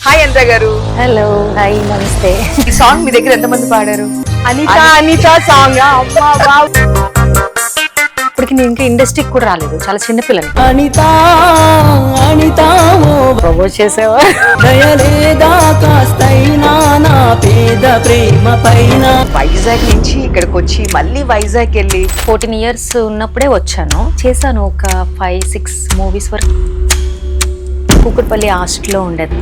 Hi Andhra గారు. Hello hi నమస్తే. ఈ సాంగ్ మీ దగ్గర ఎంతమంది పాడారు? అనిత సాంగ్ ఇప్పటికి నేను ఇంకా ఇండస్ట్రీకి కూడా రాలేదు, చాలా చిన్న పిల్లని. అనిత అనిత ప్రమోట్ చేసావా? దయలేదా కాస్తైనా నా పేద ప్రేమ పైన. వైజాగ్ నుంచి ఇక్కడికి వచ్చి మళ్ళీ వైజాగ్ వెళ్ళి 14 years ఉన్నప్పుడే వచ్చాను. చేశాను ఒక 5-6 మూవీస్ వరకు. కూకట్పల్లి హాస్టల్లో ఉండేది.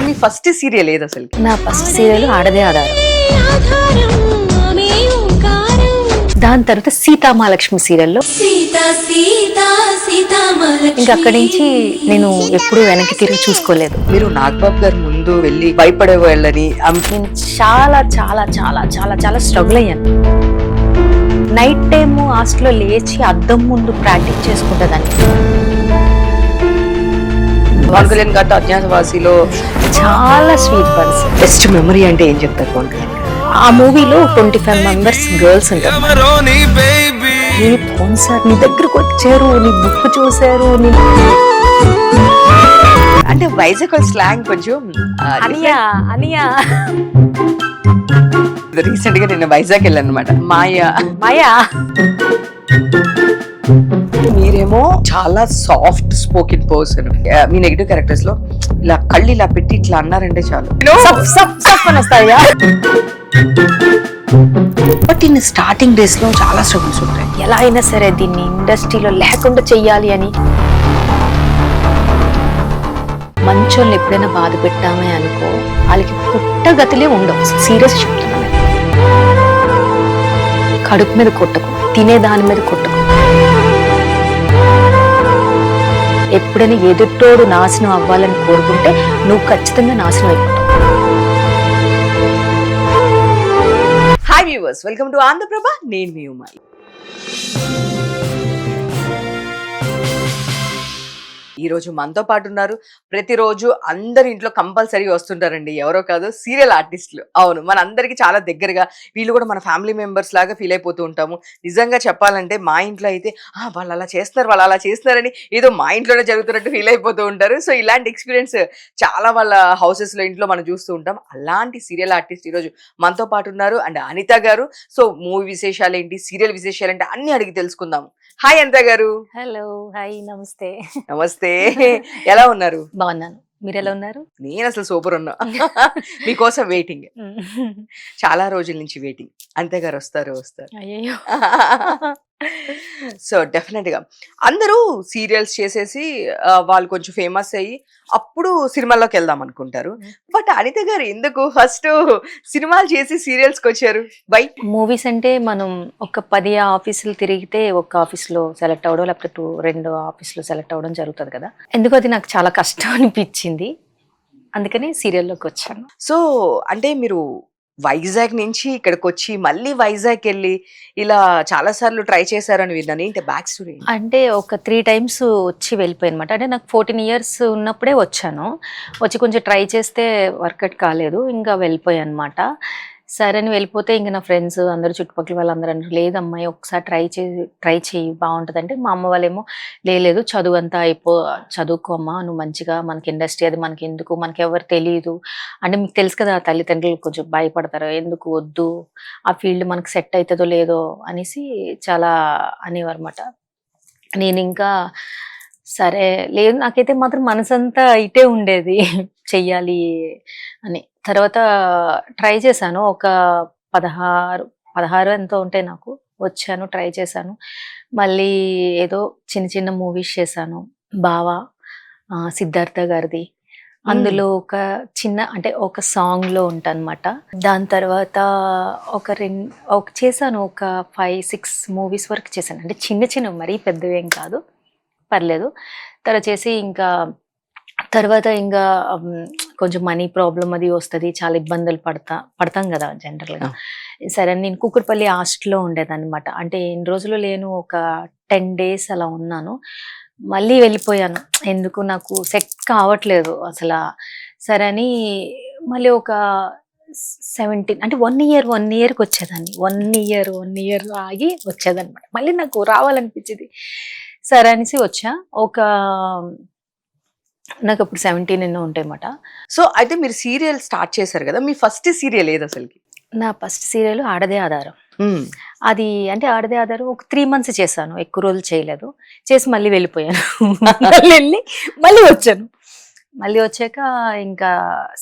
మీ ఫస్ట్ సీరియల్ ఏది అసలు? నా ఫస్ట్ సీరియల్ ఆడదే ఆధారం. దాని తర్వాత సీతామహాలక్ష్మి సీరియల్లో ఇంకా అక్కడి నుంచి నేను ఎప్పుడూ వెనక్కి తిరిగి చూసుకోలేదు. మీరు నాగబాబు గారు ముందు వెళ్ళి భయపడే వాళ్ళని నేను చాలా చాలా చాలా చాలా చాలా స్ట్రగుల్ అయ్యాను. నైట్ టైము హాస్టల్లో లేచి అద్దం ముందు ప్రాక్టీస్ చేసుకుంటుందని. పవన్ కళ్యాణ్ గారితో అజ్ఞాతవాసిలో చాలా స్వీట్ పర్సన్. బెస్ట్ మెమరీ అంటే ఏం చెప్తారు పవన్ కళ్యాణ్? ఆ మూవీలో 25 members గర్ల్స్ ఉంటారు. ఫోన్ సార్ నీ దగ్గరకు వచ్చారు, నీ బుక్ చూసారు, అంటే వైజాగ్ స్లాంగ్ కొంచెం అనియా అనియా రీసెంట్ గా నేను వైజాగ్ వెళ్ళాను అనమాట. మాయా మాయా మీరేమో చాలా సాఫ్ట్ స్పోకెన్ పర్సన్. మీ నెగిటివ్ క్యారెక్టర్స్ లో ఇలా కళ్ళు ఇలా పెట్టి ఇట్లా అన్నారంటే చాలు అని వస్తాయా. బట్ ఇన్ స్టార్టింగ్ డేస్ లో చాలా స్ట్రగుల్స్ ఉంటాయి. ఎలా అయినా సరే దీన్ని ఇండస్ట్రీలో లేకుండా చెయ్యాలి అని. మంచోళ్ళు ఎప్పుడైనా బాధ పెట్టామే అనుకో, వాళ్ళకి పుట్టగతులే ఉండవు. సీరియస్ చెప్తున్నాను. కడుపు మీద కొట్టకు, తినే దాని మీద కొట్టకు. ఎప్పుడైనా ఎదుటోడు నాశనం అవ్వాలని కోరుకుంటే నువ్వు ఖచ్చితంగా నాశనం అయిపోతావు. Hi viewers, welcome to Andhraprabha. నేను మీ ఉమాయి. ఈ రోజు మనతో పాటు ఉన్నారు. ప్రతిరోజు అందరి ఇంట్లో కంపల్సరీ వస్తుంటారండి, ఎవరో కాదు, సీరియల్ ఆర్టిస్టులు. అవును, మన అందరికి చాలా దగ్గరగా, వీళ్ళు కూడా మన ఫ్యామిలీ మెంబర్స్ లాగా ఫీల్ అయిపోతూ ఉంటాము. నిజంగా చెప్పాలంటే మా ఇంట్లో అయితే వాళ్ళు అలా చేస్తున్నారు, వాళ్ళు అలా చేస్తున్నారని ఏదో మా ఇంట్లోనే జరుగుతున్నట్టు ఫీల్ అయిపోతూ ఉంటారు. సో ఇలాంటి ఎక్స్పీరియన్స్ చాలా వాళ్ళ హౌసెస్లో ఇంట్లో మనం చూస్తూ ఉంటాం. అలాంటి సీరియల్ ఆర్టిస్ట్ ఈరోజు మనతో పాటు ఉన్నారు. అండ్ అనిత గారు. సో మూవీ విశేషాలు ఏంటి, సీరియల్ విశేషాలు ఏంటి అన్ని అడిగి తెలుసుకుందాము. హాయ్ అనిత గారు. హలో హాయ్ నమస్తే. నమస్తే. ఎలా ఉన్నారు? బాగున్నాను, మీరు ఎలా ఉన్నారు? నేను అసలు సూపర్ ఉన్నా. మీకోసం వెయిటింగ్, చాలా రోజుల నుంచి వెయిటింగ్. అంతే గారు వస్తారు. అయ్యో. సో డెఫినెట్ గా అందరూ సీరియల్స్ చేసేసి వాళ్ళు కొంచెం ఫేమస్ అయ్యి అప్పుడు సినిమాల్లోకి వెళ్దాం అనుకుంటారు. బట్ అనిత గారు ఎందుకు ఫస్ట్ సినిమాలు చేసి సీరియల్స్ కి వచ్చారు? బై మూవీస్ అంటే మనం ఒక 10 ఆఫీసులు తిరిగితే ఒక ఆఫీస్లో సెలెక్ట్ అవ్వడం, లేకపోతే 2 ఆఫీసులో సెలెక్ట్ అవ్వడం జరుగుతుంది కదా. ఎందుకు అది నాకు చాలా కష్టం అనిపించింది, అందుకని సీరియల్లోకి వచ్చాను. సో అంటే మీరు వైజాగ్ నుంచి ఇక్కడికి వచ్చి మళ్ళీ వైజాగ్ వెళ్ళి ఇలా చాలా సార్లు ట్రై చేశారని విన్నాను. ఏంటి బ్యాక్ స్టోరీ? అంటే ఒక 3 times వచ్చి వెళ్ళిపోయి అనమాట. అంటే నాకు 14 years ఉన్నప్పుడే వచ్చాను. వచ్చి కొంచెం ట్రై చేస్తే వర్కౌట్ కాలేదు, ఇంకా వెళ్ళిపోయాను అనమాట. సరే అని వెళ్ళిపోతే ఇంకా నా ఫ్రెండ్స్ అందరూ, చుట్టుపక్కల వాళ్ళందరూ అన్నారు, లేదమ్మాయి ఒకసారి ట్రై చేయి బాగుంటుంది. అంటే మా అమ్మ వాళ్ళేమో లేదు, చదువు అంతా చదువుకోమ్మా నువ్వు మంచిగా, మనకి ఇండస్ట్రీ అది మనకి ఎందుకు, మనకి ఎవరు తెలియదు అంటే మీకు తెలుసు కదా, తల్లిదండ్రులు కొంచెం భయపడతారు, ఎందుకు వద్దు, ఆ ఫీల్డ్ మనకు సెట్ అవుతుందో లేదో అనేసి చాలా అనేవారు అనమాట. నేను ఇంకా సరే లేదు, నాకైతే మాత్రం మనసంతా ఇటే ఉండేది చెయ్యాలి అని. తర్వాత ట్రై చేశాను, ఒక 16 ఎంతో ఉంటే నాకు వచ్చాను, ట్రై చేశాను. మళ్ళీ ఏదో చిన్న చిన్న మూవీస్ చేశాను. బావా సిద్ధార్థ గారిది, అందులో ఒక చిన్న అంటే ఒక సాంగ్లో ఉంటానమాట. దాని తర్వాత చేశాను ఒక 5-6 మూవీస్ వరకు చేశాను. అంటే చిన్న చిన్న, మరీ పెద్దవేం కాదు, పర్లేదు. తర్వాత చేసి ఇంకా తర్వాత ఇంకా కొంచెం మనీ ప్రాబ్లం అది వస్తుంది, చాలా ఇబ్బందులు పడతాం కదా జనరల్గా. సరే నేను కూకట్పల్లి హాస్టల్లో ఉండేదన్నమాట. అంటే ఎన్ని రోజులు లేను, ఒక 10 days అలా ఉన్నాను. మళ్ళీ వెళ్ళిపోయాను, ఎందుకు నాకు సెట్ కావట్లేదు అసలు. సరే అని మళ్ళీ ఒక 17 అంటే 1 yearకి వచ్చేదాన్ని. 1 year ఆగి వచ్చేదన్నమాట. మళ్ళీ నాకు రావాలనిపించింది. సరే అనేసి వచ్చా. ఒక నాకు అప్పుడు 17 ఎన్నో ఉంటాయన్నమాట. సో అయితే మీరు సీరియల్ స్టార్ట్ చేశారు కదా, మీ ఫస్ట్ సీరియల్ ఏది అసలుకి? నా ఫస్ట్ సీరియల్ ఆడదే ఆధారం. అది అంటే ఆడదే ఆధారం ఒక 3 మంత్స్ చేశాను, ఎక్కువ రోజులు చేయలేదు. చేసి మళ్ళీ వెళ్ళిపోయాను. మళ్ళీ వెళ్ళి మళ్ళీ వచ్చాను. మళ్ళీ వచ్చాక ఇంకా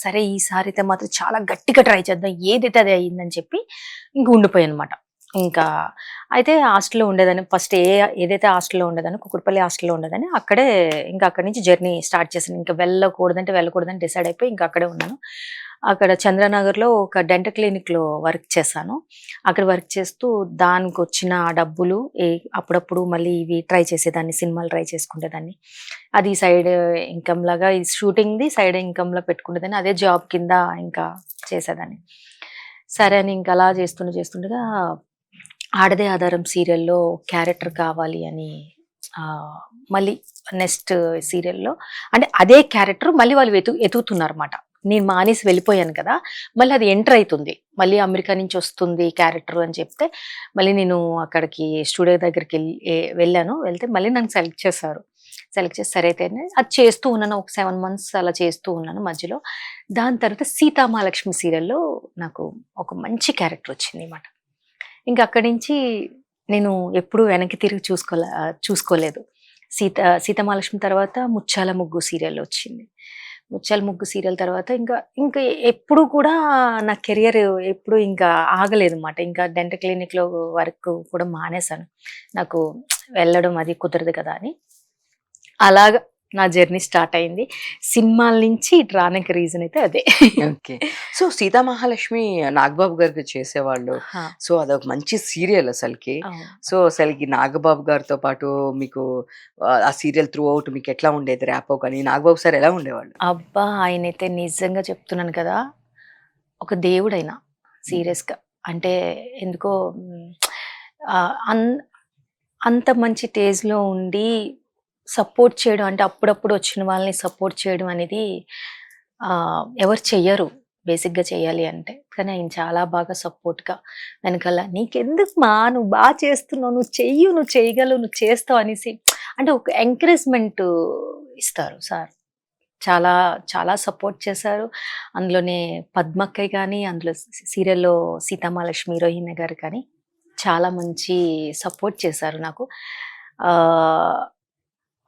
సరే ఈసారి అయితే మాత్రం చాలా గట్టిగా ట్రై చేద్దాం, ఏదైతే అది అయ్యిందని చెప్పి ఇంక ఉండిపోయాను అనమాట. ఇంకా అయితే హాస్టల్లో ఉండేదాన్ని ఫస్ట్, ఏదైతే హాస్టల్లో ఉండేదాన్ని, కుకుడుపల్లి హాస్టల్లో ఉండేదాన్ని. అక్కడే ఇంకా అక్కడి నుంచి జర్నీ స్టార్ట్ చేశాను. ఇంకా వెళ్ళకూడదని డిసైడ్ అయిపోయి ఇంకా అక్కడే ఉన్నాను. అక్కడ చంద్రనగర్లో ఒక డెంటల్ క్లినిక్లో వర్క్ చేశాను. అక్కడ వర్క్ చేస్తూ దానికి వచ్చిన డబ్బులు అప్పుడప్పుడు మళ్ళీ ఇవి ట్రై చేసేదాన్ని, సినిమాలు ట్రై చేసుకునేదాన్ని. అది సైడ్ ఇన్కమ్ లాగా, ఈ షూటింగ్ది సైడ్ ఇన్కమ్లో పెట్టుకునేదాన్ని. అదే జాబ్ కింద ఇంకా చేసేదాన్ని. సరే అని ఇంకా అలా చేస్తుండగా ఆడదే ఆధారం సీరియల్లో క్యారెక్టర్ కావాలి అని మళ్ళీ నెక్స్ట్ సీరియల్లో అంటే అదే క్యారెక్టర్ మళ్ళీ వాళ్ళు ఎతుకుతున్నారు అన్నమాట. నేను మానేసి వెళ్ళిపోయాను కదా, మళ్ళీ అది ఎంటర్ అవుతుంది, మళ్ళీ అమెరికా నుంచి వస్తుంది క్యారెక్టర్ అని చెప్తే మళ్ళీ నేను అక్కడికి స్టూడియో దగ్గరికి వెళ్ళాను. వెళ్తే మళ్ళీ నన్ను సెలెక్ట్ చేశారు. సెలెక్ట్ చేసి సరే అయితే అది చేస్తూ ఉన్నాను. ఒక 7 months అలా చేస్తూ ఉన్నాను మధ్యలో. దాని తర్వాత సీతామహాలక్ష్మి సీరియల్లో నాకు ఒక మంచి క్యారెక్టర్ వచ్చింది అన్నమాట. ఇంకా అక్కడి నుంచి నేను ఎప్పుడూ వెనక్కి తిరిగి చూసుకోలేదు. సీతామహాలక్ష్మి తర్వాత ముత్యాల ముగ్గు సీరియల్ వచ్చింది. ముత్యాల ముగ్గు సీరియల్ తర్వాత ఇంకా ఎప్పుడు కూడా నా కెరియర్ ఎప్పుడు ఇంకా ఆగలేదు అన్నమాట. ఇంకా డెంటల్ క్లినిక్లో వర్క్ కూడా మానేశాను, నాకు వెళ్ళడం అది కుదరదు కదా అని. అలాగా నా జర్నీ స్టార్ట్ అయింది. సినిమాల నుంచి ఇటు రానికి రీజన్ అయితే అదే. ఓకే. సో సీతామహాలక్ష్మి నాగబాబు గారికి చేసేవాళ్ళు. సో అదొక మంచి సీరియల్ అసలుకి. సో అసలుకి నాగబాబు గారితో పాటు మీకు ఆ సీరియల్ త్రూ అవుట్ మీకు ఎట్లా ఉండేది ర్యాపో? కానీ నాగబాబు సార్ ఎలా ఉండేవాళ్ళు? అబ్బా, ఆయనైతే నిజంగా చెప్తున్నాను కదా, ఒక దేవుడైనా సీరియస్గా. అంటే ఎందుకో అంత మంచి టేజ్లో ఉండి సపోర్ట్ చేయడం, అంటే అప్పుడప్పుడు వచ్చిన వాళ్ళని సపోర్ట్ చేయడం అనేది ఎవరు చెయ్యరు బేసిక్గా చేయాలి అంటే. కానీ ఆయన చాలా బాగా సపోర్ట్గా వెనకాల నీకెందుకు మా, నువ్వు బాగా చేస్తున్నావు, నువ్వు చేయగలవు, నువ్వు చేస్తావు అనేసి అంటే ఒక ఎంకరేజ్మెంట్ ఇస్తారు సార్. చాలా చాలా సపోర్ట్ చేశారు. అందులోనే పద్మక్కయ్య కానీ, అందులో సీరియల్లో సీతామహాలక్ష్మి హీరోయిన్ గారు కానీ చాలా మంచి సపోర్ట్ చేశారు నాకు.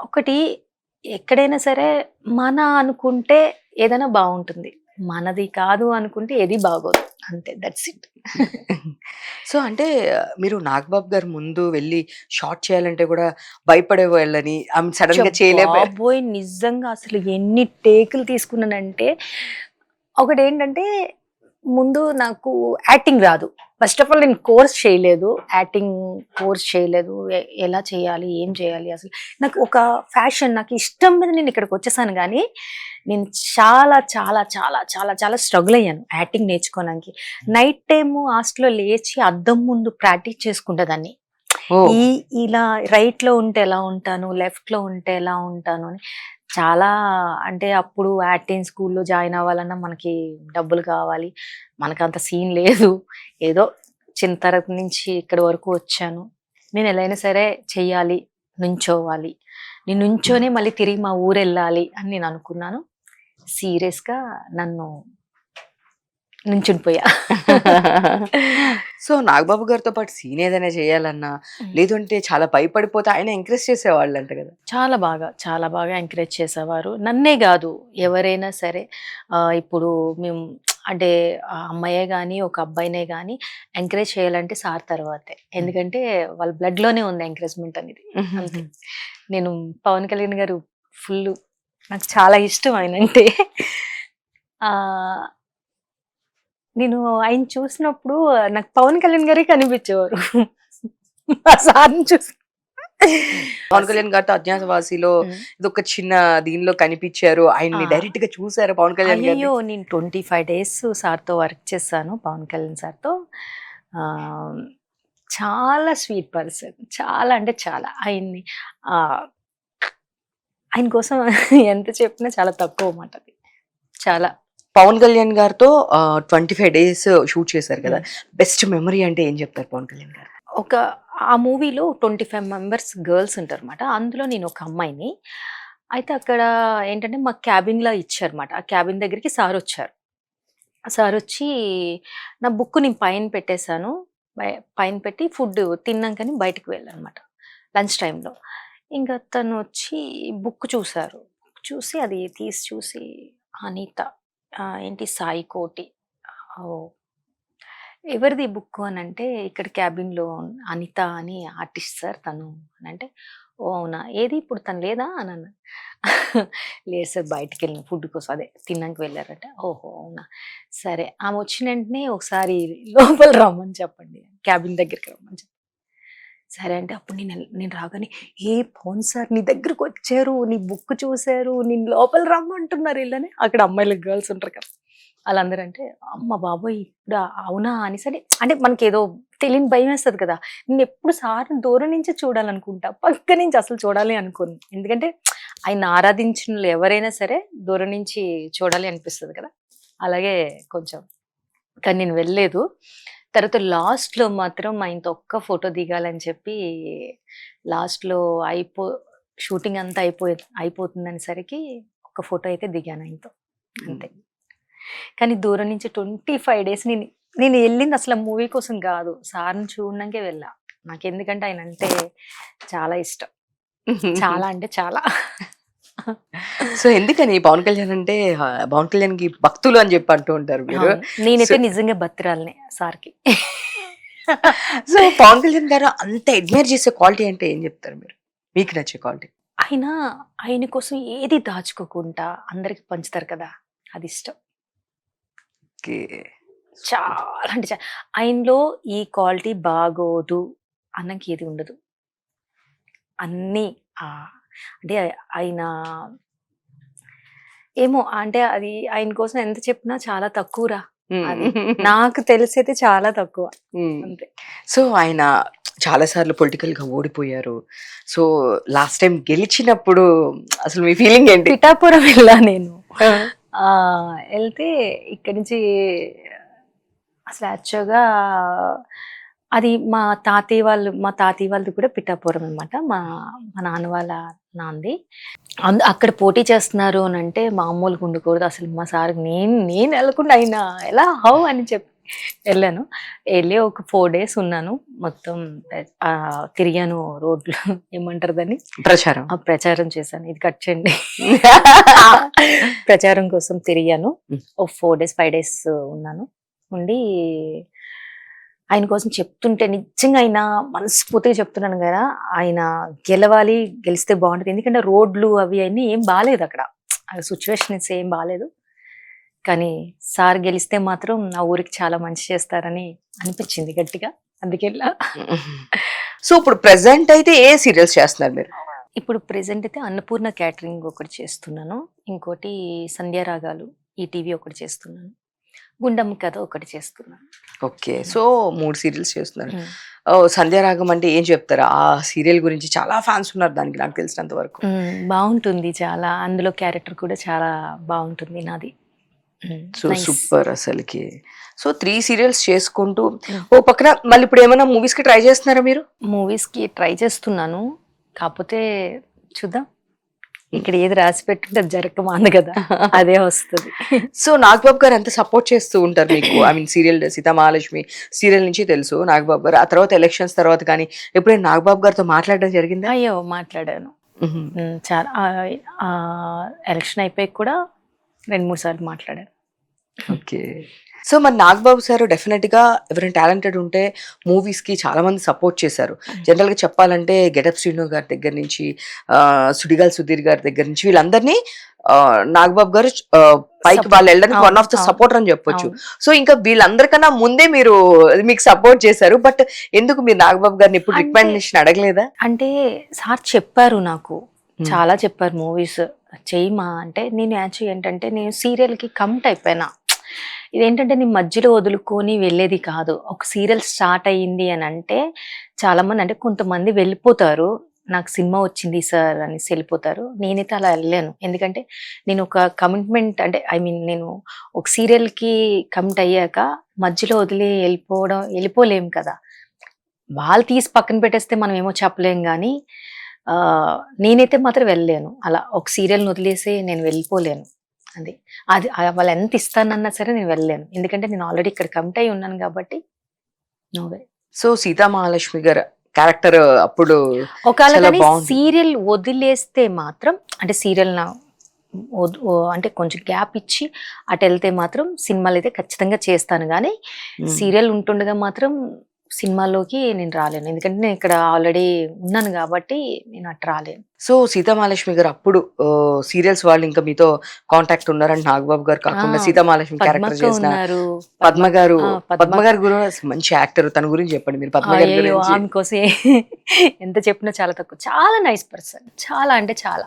ఒకటి ఎక్కడైనా సరే మన అనుకుంటే ఏదైనా బాగుంటుంది, మనది కాదు అనుకుంటే ఏది బాగోదు, అంతే, దట్స్ ఇట్. సో అంటే మీరు నాగబాబు గారు ముందు వెళ్ళి షార్ట్ చేయాలంటే కూడా భయపడే వాళ్ళని సడన్ గా చేయలేకపోయారు. బాబోయ్, నిజంగా అసలు ఎన్ని టేకులు తీసుకున్నానంటే, ఒకటి ఏంటంటే ముందు నాకు యాక్టింగ్ రాదు. ఫస్ట్ ఆఫ్ ఆల్ నేను యాక్టింగ్ కోర్స్ చేయలేదు. ఎలా చేయాలి, ఏం చేయాలి, అసలు నాకు ఒక ఫ్యాషన్, నాకు ఇష్టం మీద నేను ఇక్కడికి వచ్చేసాను. కానీ నేను చాలా చాలా చాలా చాలా చాలా స్ట్రగుల్ అయ్యాను యాక్టింగ్ నేర్చుకోవడానికి. నైట్ టైము హాస్టల్లో లేచి అద్దం ముందు ప్రాక్టీస్ చేసుకుంటేదాన్ని. ఇలా రైట్ లో ఉంటే ఎలా ఉంటాను, లెఫ్ట్ లో ఉంటే ఎలా ఉంటాను అని. చాలా అంటే అప్పుడు యాక్టింగ్ స్కూల్లో జాయిన్ అవ్వాలన్నా మనకి డబ్బులు కావాలి, మనకు అంత సీన్ లేదు. ఏదో చిన్న తరగతి నుంచి ఇక్కడి వరకు వచ్చాను. నేను ఎలా అయినా సరే చెయ్యాలి, నుంచోవాలి, నేను నుంచోనే మళ్ళీ తిరిగి మా ఊరు వెళ్ళాలి అని నేను అనుకున్నాను. సీరియస్గా నన్ను నుంచునిపోయా. సో నాగబాబు గారితో పాటు సీన్ ఏదైనా చేయాలన్నా, లేదంటే చాలా భయపడిపోతే ఆయన ఎంకరేజ్ చేసేవాళ్ళు అంట కదా? చాలా బాగా ఎంకరేజ్ చేసేవారు. నన్నే కాదు, ఎవరైనా సరే. ఇప్పుడు మేము అంటే అమ్మాయే కానీ ఒక అబ్బాయినే కానీ ఎంకరేజ్ చేయాలంటే సార్ తర్వాతే. ఎందుకంటే వాళ్ళ బ్లడ్లోనే ఉంది ఎంకరేజ్మెంట్ అనేది. అంతే. నేను పవన్ కళ్యాణ్ గారు ఫుల్, నాకు చాలా ఇష్టం ఆయన అంటే. నేను ఆయన చూసినప్పుడు నాకు పవన్ కళ్యాణ్ గారే కనిపించేవారు. సార్ని చూసి పవన్ కళ్యాణ్ గారితో అజ్ఞాతవాసిలో ఇది ఒక చిన్న దీనిలో కనిపించారు, ఆయన్ని డైరెక్ట్ గా చూసారు పవన్ కళ్యాణ్ గారు? అయ్యో, నేను 25 days సార్తో వర్క్ చేశాను, పవన్ కళ్యాణ్ సార్తో. చాలా స్వీట్ పర్సన్, చాలా అంటే చాలా. ఆయన కోసం ఎంత చెప్పినా చాలా తక్కువ మాట అది. చాలా. పవన్ కళ్యాణ్ గారితో 25 days షూట్ చేశారు కదా, బెస్ట్ మెమరీ అంటే ఏం చెప్తారు పవన్ కళ్యాణ్ గారు? ఆ మూవీలో 25 members గర్ల్స్ ఉంటారు అనమాట. అందులో నేను ఒక అమ్మాయిని. అయితే అక్కడ ఏంటంటే మాకు క్యాబిన్‌లా ఇచ్చారన్నమాట. ఆ క్యాబిన్ దగ్గరికి సార్ వచ్చారు. సార్ వచ్చి నా బుక్ నేను పైన పెట్టేసాను. పైన పెట్టి ఫుడ్ తిన్నాకని బయటికి వెళ్ళానన్నమాట లంచ్ టైమ్‌లో. ఇంక తను వచ్చి బుక్ చూసారు. చూసి అది తీసి చూసి అనిత ఏంటి సాయి కోటి. ఓహ్! ఎవరిది బుక్కు అనంటే, ఇక్కడ క్యాబిన్‌లో అనిత అని ఆర్టిస్ట్ సార్ తను అనంటే, ఓహ్! అవునా! ఏది ఇప్పుడు తను లేదా అనన్నా. లేదు సార్ బయటికెళ్ళిన ఫుడ్ కోసం అదే తిన్నాక వెళ్లారట. ఓహో! అవునా! సరే ఆమె వచ్చిన వెంటనే ఒకసారి లోపల రమ్మని చెప్పండి. క్యాబిన్ దగ్గరికి రమ్మని చెప్పి. సరే అంటే అప్పుడు నేను రాగానే, ఏ పవన్ సార్ నీ దగ్గరకొచ్చారు, నీ బుక్ చూసారు, నిన్ను లోపల రమ్మంటున్నారు ఈళ్ళని అక్కడ అమ్మాయిలు గర్ల్స్ ఉంటారు కదా! ఆళ్ళందరూ అంటే, అమ్మ బాబోయ్! ఇప్పుడా అవునా అనేసని అంటే మనకేదో తెలియని భయమేస్తది కదా! నేనెప్పుడు సార్‌ని దూరం నుంచే చూడాలనుకుంటా. పక్క నుంచి అసలు చూడాలి అనుకోను. ఎందుకంటే ఆయన్ని ఆరాధించినోళ్ళు ఎవరైనా సరే దూరం నుంచి చూడాలి అనిపిస్తది కదా! అలాగే కొంచెం కానీ నేను వెళ్ళలేదు. తర్వాత లాస్ట్‌లో మాత్రం ఆయనతో ఒక్క ఫోటో దిగాలని చెప్పి లాస్ట్‌లో షూటింగ్ అంతా అయిపోతుందనేసరికి ఒక్క ఫోటో అయితే దిగాను ఆయనతో. అంతే. కానీ దూరం నుంచి 25 డేస్ నేను ఎళ్ళింది అసలు మూవీ కోసం గాదు. సార్‌ని చూడడానికే వెళ్ళా. నాకెందుకంటే ఆయనంటే చాలా ఇష్టం. చాలా అంటే చాలా. సో ఎందుకని పవన్ కళ్యాణ్ అంటే పవన్ కళ్యాణ్‌కి భక్తులు అని చెప్పి అంటూ ఉంటారు మీరు. అవును. నేనైతే నిజంగా భక్తురాలినే సార్‌కి. సో పవన్ కళ్యాణ్ గారు అంత అడ్మైర్ చేసే క్వాలిటీ అంటే ఏం చెప్తారు మీరు? మీకు నచ్చే క్వాలిటీ? ఆయన కోసం ఏది దాచుకోకుండా అందరికి పంచుతారు కదా! అది ఇష్టం. ఓకే. చాలా అంటే ఆయనలో ఈ క్వాలిటీ బాగోదు అన్నకి ఏది ఉండదు. అన్నీ అంటే ఆయన ఏమో అంటే అది ఆయన కోసం ఎంత చెప్పినా చాలా తక్కువరా. అది నాకు తెలిసైతే చాలా తక్కువ. అంతే. సో ఆయన చాలా సార్లు పొలిటికల్‌గా ఓడిపోయారు. సో లాస్ట్ టైమ్ గెలిచినప్పుడు అసలు మీ ఫీలింగ్ ఏంటి? పిఠాపురం వెళ్ళా నేను. ఎళ్తే ఇక్కడి నుంచి అసలు యాక్చువల్‌గా అది మా తాతయ్య వాళ్ళది కూడా పిఠాపురం అనమాట. మా మా నాన్న వాళ్ళ నాన్నది. అక్కడ పోటీ చేస్తున్నారు అనంటే మామూలుగా ఉండకూడదు. అసలు మా సార్‌కి నేను ఎళ్ళకుండా ఆయన హౌ అని చెప్పి ఎళ్ళాను. ఎళ్ళి ఒక 4 డేస్ ఉన్నాను. మొత్తం తిరిగాను రోడ్లు ఏమంటారు దాన్ని? ప్రచారం. ప్రచారం చేశాను. ఇది కట్ చేయండి. ప్రచారం కోసం తిరిగాను. ఒక 4 డేస్, 5 డేస్ ఉన్నాను. ఉండి ఆయన కోసం చెప్తుంటే నిజంగా ఆయన మనస్ఫూర్తిగా చెప్తున్నాను కదా! ఆయన గెలవాలి, గెలిస్తే బావుంటది. ఎందుకంటే రోడ్లు అవి అన్నీ ఏం బాలేదు ఆ సిట్యుయేషన్స్ ఏం బాలేదు. కానీ సార్ గెలిస్తే మాత్రం నా ఊరికి చాలా మంచి చేస్తారని అనిపించింది గట్టిగా. అందుకెళ్ళా. సో ఇప్పుడు ప్రెజెంట్ అయితే ఏ సీరియల్స్ చేస్తున్నారు మీరు? ఇప్పుడు ప్రెజెంట్ అయితే అన్నపూర్ణ క్యాటరింగ్ ఒకటి చేస్తున్నాను. ఇంకోటి సంధ్యారాగాలు ఈటీవీ ఒకటి చేస్తున్నాను. గుండమ్మ కథ ఒకటి చేస్తున్నాను. ఓకే. సో 3 సీరియల్స్ చేస్తున్నారు. సంధ్యారాగం అంటే ఏం చెప్తారు? ఆ సీరియల్ గురించి చాలా ఫ్యాన్స్ ఉన్నారు దానికి నాకు తెలిసినంత వరకు. బావుంటుంది చాలా. అందులో క్యారెక్టర్ కూడా చాలా బావుంటుంది నాది. సో సూపర్ అసలుకి. సో 3 సీరియల్స్ చేసుకుంటూ ఓ పక్కన మళ్ళీ ఇప్పుడు ఏమైనా మూవీస్‌కి ట్రై చేస్తున్నారా మీరు? మూవీస్‌కి ట్రై చేస్తున్నాను. కాకపోతే చూద్దాం. ఇక్కడ ఏది రాసి పెట్టుంటే అది జరగమాంది కదా! అదే వస్తది. సో నాగబాబు గారు ఎంత సపోర్ట్ చేస్తూ ఉంటారు మీకు? I mean serial 'Sitamahalakshmi' serial నుంచి తెలుసు నాగబాబు గారు. ఆ తర్వాత ఎలక్షన్స్ తర్వాత కానీ ఎప్పుడైనా నాగబాబు గారితో మాట్లాడడం జరిగిందా? అయ్యో! మాట్లాడాను. చాలా ఎలక్షన్ అయిపోయాక కూడా 2, 3 సార్లు మాట్లాడాను. ఓకే. సో మరి నాగబాబు సార్ డెఫినెట్‌గా ఎవరైనా టాలెంటెడ్ ఉంటే మూవీస్‌కి చాలా మంది సపోర్ట్ చేశారు. జనరల్‌గా చెప్పాలంటే 'గెటప్ శ్రీను' గారి దగ్గర నుంచి సుడిగాలి సుధీర్ గారి దగ్గర నుంచి వీళ్ళందరినీ నాగబాబు గారు పైకి వాళ్ళు వెళ్ళడానికి వన్ ఆఫ్ ద సపోర్టర్ అని చెప్పొచ్చు. సో ఇంకా వీళ్ళందరికన్నా ముందే మీకు సపోర్ట్ చేశారు. బట్ ఎందుకు మీరు నాగబాబు గారిని ఎప్పుడు రికమెండేషన్ అడగలేదా? అంటే సార్ చెప్పారు నాకు. చాలా చెప్పారు మూవీస్ చేయమా అంటే నేను యాక్చువల్లీ ఏంటంటే నేను సీరియల్‌కి కమిట్ అయిపోయినా. ఇదేంటంటే నేను మధ్యలో వదులుకొని వెళ్ళేది కాదు. ఒక సీరియల్ స్టార్ట్ అయ్యింది అని అంటే చాలా మంది అంటే కొంతమంది వెళ్ళిపోతారు. నాకు సినిమా వచ్చింది సార్ అనేసి వెళ్ళిపోతారు. నేనైతే అలా వెళ్ళలేను. ఎందుకంటే నేను ఒక కమిట్మెంట్ అంటే నేను ఒక సీరియల్‌కి కమిట్ అయ్యాక మధ్యలో వదిలి వెళ్ళిపోలేం కదా! వాళ్ళు తీసి పక్కన పెట్టేస్తే మనం ఏమో చెప్పలేం గానీ నేనైతే మాత్రం వెళ్ళలేను, అలా ఒక సీరియల్ని వదిలేసి నేను వెళ్ళిపోలేను. అది అది వాళ్ళు ఎంత ఇస్తానన్నా సరే నేను వెళ్ళలేను, ఎందుకంటే నేను ఆల్రెడీ ఇక్కడ కమిట్ అయి ఉన్నాను కాబట్టి. నోవే. సో సీతా మహాలక్ష్మి గారు క్యారెక్టర్ అప్పుడు ఒకవేళ చాలా కానీ బాగుంది. సీరియల్ వదిలేస్తే మాత్రం, అంటే సీరియల్ అంటే కొంచెం గ్యాప్ ఇచ్చి అటు వెళ్తే మాత్రం సినిమాలు అయితే ఖచ్చితంగా చేస్తాను, కానీ సీరియల్ ఉంటుండగా మాత్రం సినిమాల్లోకి నేను రాలేను, ఎందుకంటే నేను ఇక్కడ ఆల్రెడీ ఉన్నాను కాబట్టి నేను అటు రాలేను. సో సీతా మహాలక్ష్మి గారు అప్పుడు సీరియల్స్ వాళ్ళు ఇంకా మీతో కాంటాక్ట్ ఉన్నారంటే నాగబాబు గారు కాకుండా సీతా మహాలక్ష్మి క్యారెక్టర్ పద్మక్క చేసిన ఉన్నారు. పద్మ గారు. పద్మ. పద్మ గారు కూడా మంచి యాక్టర్, తన గురించి చెప్పండి మీరు. పద్మ గారి అయ్యో, గురించి ఆమె కోసం ఎంత చెప్పినా చాలా తక్కువ. చాలా నైస్ పర్సన్, చాలా అంటే చాలా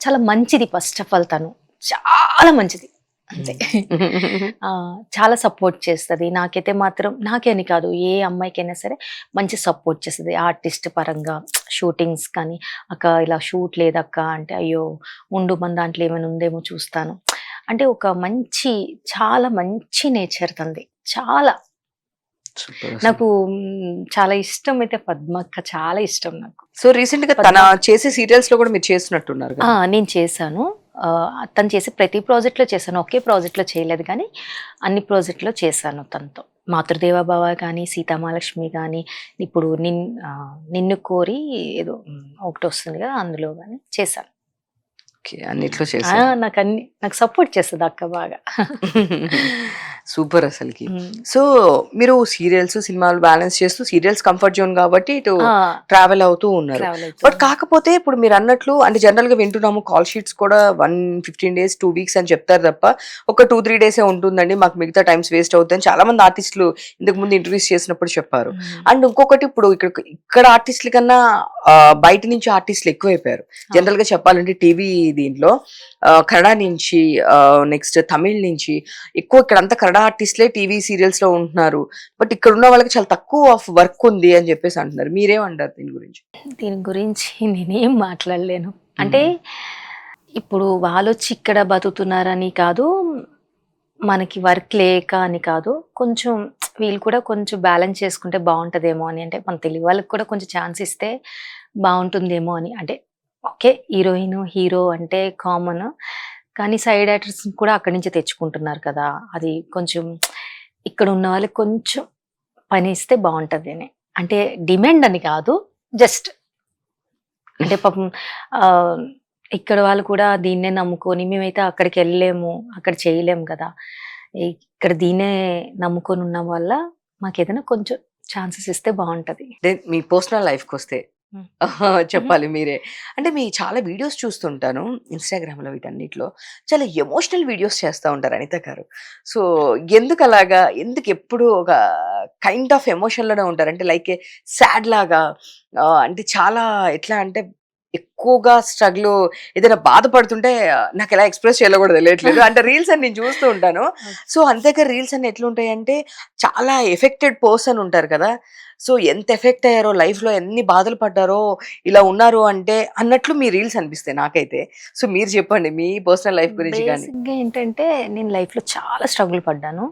చాలా మంచిది. ఫస్ట్ ఆఫ్ ఆల్ తను చాలా మంచిది అంతే. చాలా సపోర్ట్ చేస్తుంది నాకైతే మాత్రం, నాకే అని కాదు ఏ అమ్మాయికైనా సరే మంచి సపోర్ట్ చేస్తుంది ఆర్టిస్ట్ పరంగా. షూటింగ్స్ కానీ, అక్క ఇలా షూట్ లేదక్క అంటే, అయ్యో ఉండు మన దాంట్లో ఏమైనా ఉందేమో చూస్తాను అంటే, ఒక మంచి చాలా మంచి నేచర్ తంది. చాలా నాకు చాలా ఇష్టం అయితే పద్మక్క, చాలా ఇష్టం నాకు. సో రీసెంట్ గా తన చేసే సీరియల్స్ లో కూడా మీరు చేస్తున్నట్టున్నారు కదా? నేను చేశాను. తను చేసే ప్రతి ప్రాజెక్ట్ లో చేశాను, ఒకే ప్రాజెక్ట్ లో చేయలేదు కానీ అన్ని ప్రాజెక్ట్ లో చేశాను తనతో. మాతృదేవభవ కానీ, సీతామహాలక్ష్మి కానీ, ఇప్పుడు నిన్ను కోరి ఏదో ఒకటి వస్తుంది కదా, అందులో కానీ చేశాను. అన్నిట్లో చేశాను. నాకు సపోర్ట్ చేస్తుంది అక్క బాగా. సూపర్ అసలుకి. సో మీరు సీరియల్స్ సినిమాలు బ్యాలెన్స్ చేస్తూ, సీరియల్స్ కంఫర్ట్ జోన్ కాబట్టి ఇటు ట్రావెల్ అవుతూ ఉన్నారు. బట్ కాకపోతే ఇప్పుడు మీరు అన్నట్లు అంటే జనరల్ గా వింటున్నాము, కాల్ షీట్స్ కూడా 15 days 2 weeks అని చెప్తారు తప్ప ఒక 2-3 days ఉంటుందండి, మాకు మిగతా టైమ్స్ వేస్ట్ అవుతుంది చాలా మంది ఆర్టిస్టులు ఇంతకు ముందు ఇంటర్వ్యూస్ చేసినప్పుడు చెప్పారు. అండ్ ఇంకొకటి, ఇప్పుడు ఇక్కడ ఆర్టిస్టుల కన్నా బయట నుంచి ఆర్టిస్టులు ఎక్కువైపోయారు. జనరల్ గా చెప్పాలంటే టీవీ దీంట్లో కన్నడ నుంచి, నెక్స్ట్ తమిళ్ నుంచి ఎక్కువ, ఇక్కడ అంతా కన్నడ ఆర్టిస్ట్లే టీవీ సీరియల్స్ లో ఉంటున్నారు. బట్ ఇక్కడ ఉన్న వాళ్ళకి చాలా తక్కువ ఆఫ్ వర్క్ ఉంది అని చెప్పేసి అంటున్నారు. మీరేమంటారు దీని గురించి? దీని గురించి నేనేం మాట్లాడలేను. అంటే ఇప్పుడు వాళ్ళు వచ్చి ఇక్కడ బతుకుతున్నారని కాదు, మనకి వర్క్ లేక అని కాదు, కొంచెం వీళ్ళు కూడా కొంచెం బ్యాలెన్స్ చేసుకుంటే బాగుంటుందేమో అని. అంటే మన తెలుగు వాళ్ళకి కూడా కొంచెం ఛాన్స్ ఇస్తే బాగుంటుందేమో అని. అంటే ఓకే, హీరోయిన్ హీరో అంటే కామన్, కానీ సైడ్ యాక్టర్స్ కూడా అక్కడి నుంచి తెచ్చుకుంటున్నారు కదా, అది కొంచెం ఇక్కడ ఉన్న వాళ్ళకి కొంచెం పని ఇస్తే బాగుంటుంది అని. అంటే డిమాండ్ అని కాదు, జస్ట్ అంటే పాపం ఇక్కడ వాళ్ళు కూడా దీన్నే నమ్ముకొని, మేమైతే అక్కడికి వెళ్ళలేము, అక్కడ చేయలేము కదా, ఇక్కడ దీన్నే నమ్ముకొని ఉన్న వల్ల మాకు ఏదైనా కొంచెం ఛాన్సెస్ ఇస్తే బాగుంటది. మీ పర్సనల్ లైఫ్కి వస్తే చెప్పాలి మీరే. అంటే మీ చాలా వీడియోస్ చూస్తుంటాను ఇన్స్టాగ్రామ్ లో, వీటన్నిటిలో చాలా ఎమోషనల్ వీడియోస్ చేస్తూ ఉంటారు అనిత గారు. సో ఎందుకు అలాగా, ఎందుకు ఎప్పుడు ఒక కైండ్ ఆఫ్ ఎమోషన్ లోనే ఉంటారు? అంటే లైక్ సాడ్ లాగా, అంటే చాలా ఎట్లా అంటే ఎక్కువగా స్ట్రగుల్, ఏదైనా బాధపడుతుంటే నాకు ఎలా ఎక్స్ప్రెస్ చేయాలో కూడా తెలియట్లేదు. అంటే రీల్స్ అని నేను చూస్తూ ఉంటాను. సో అంతేగా రీల్స్ అన్ని ఎట్లుంటాయి అంటే, చాలా ఎఫెక్టెడ్ పర్సన్ ఉంటారు కదా, సో ఎంత ఎఫెక్ట్ అయ్యారో లైఫ్ లో, ఎన్ని బాధలు పడ్డారో, ఇలా ఉన్నారు అంటే అన్నట్లు మీ రీల్స్ అనిపిస్తాయి నాకైతే. సో మీరు చెప్పండి మీ పర్సనల్ లైఫ్ గురించి. కానీ ఏంటంటే నేను లైఫ్ లో చాలా స్ట్రగుల్ పడ్డాను,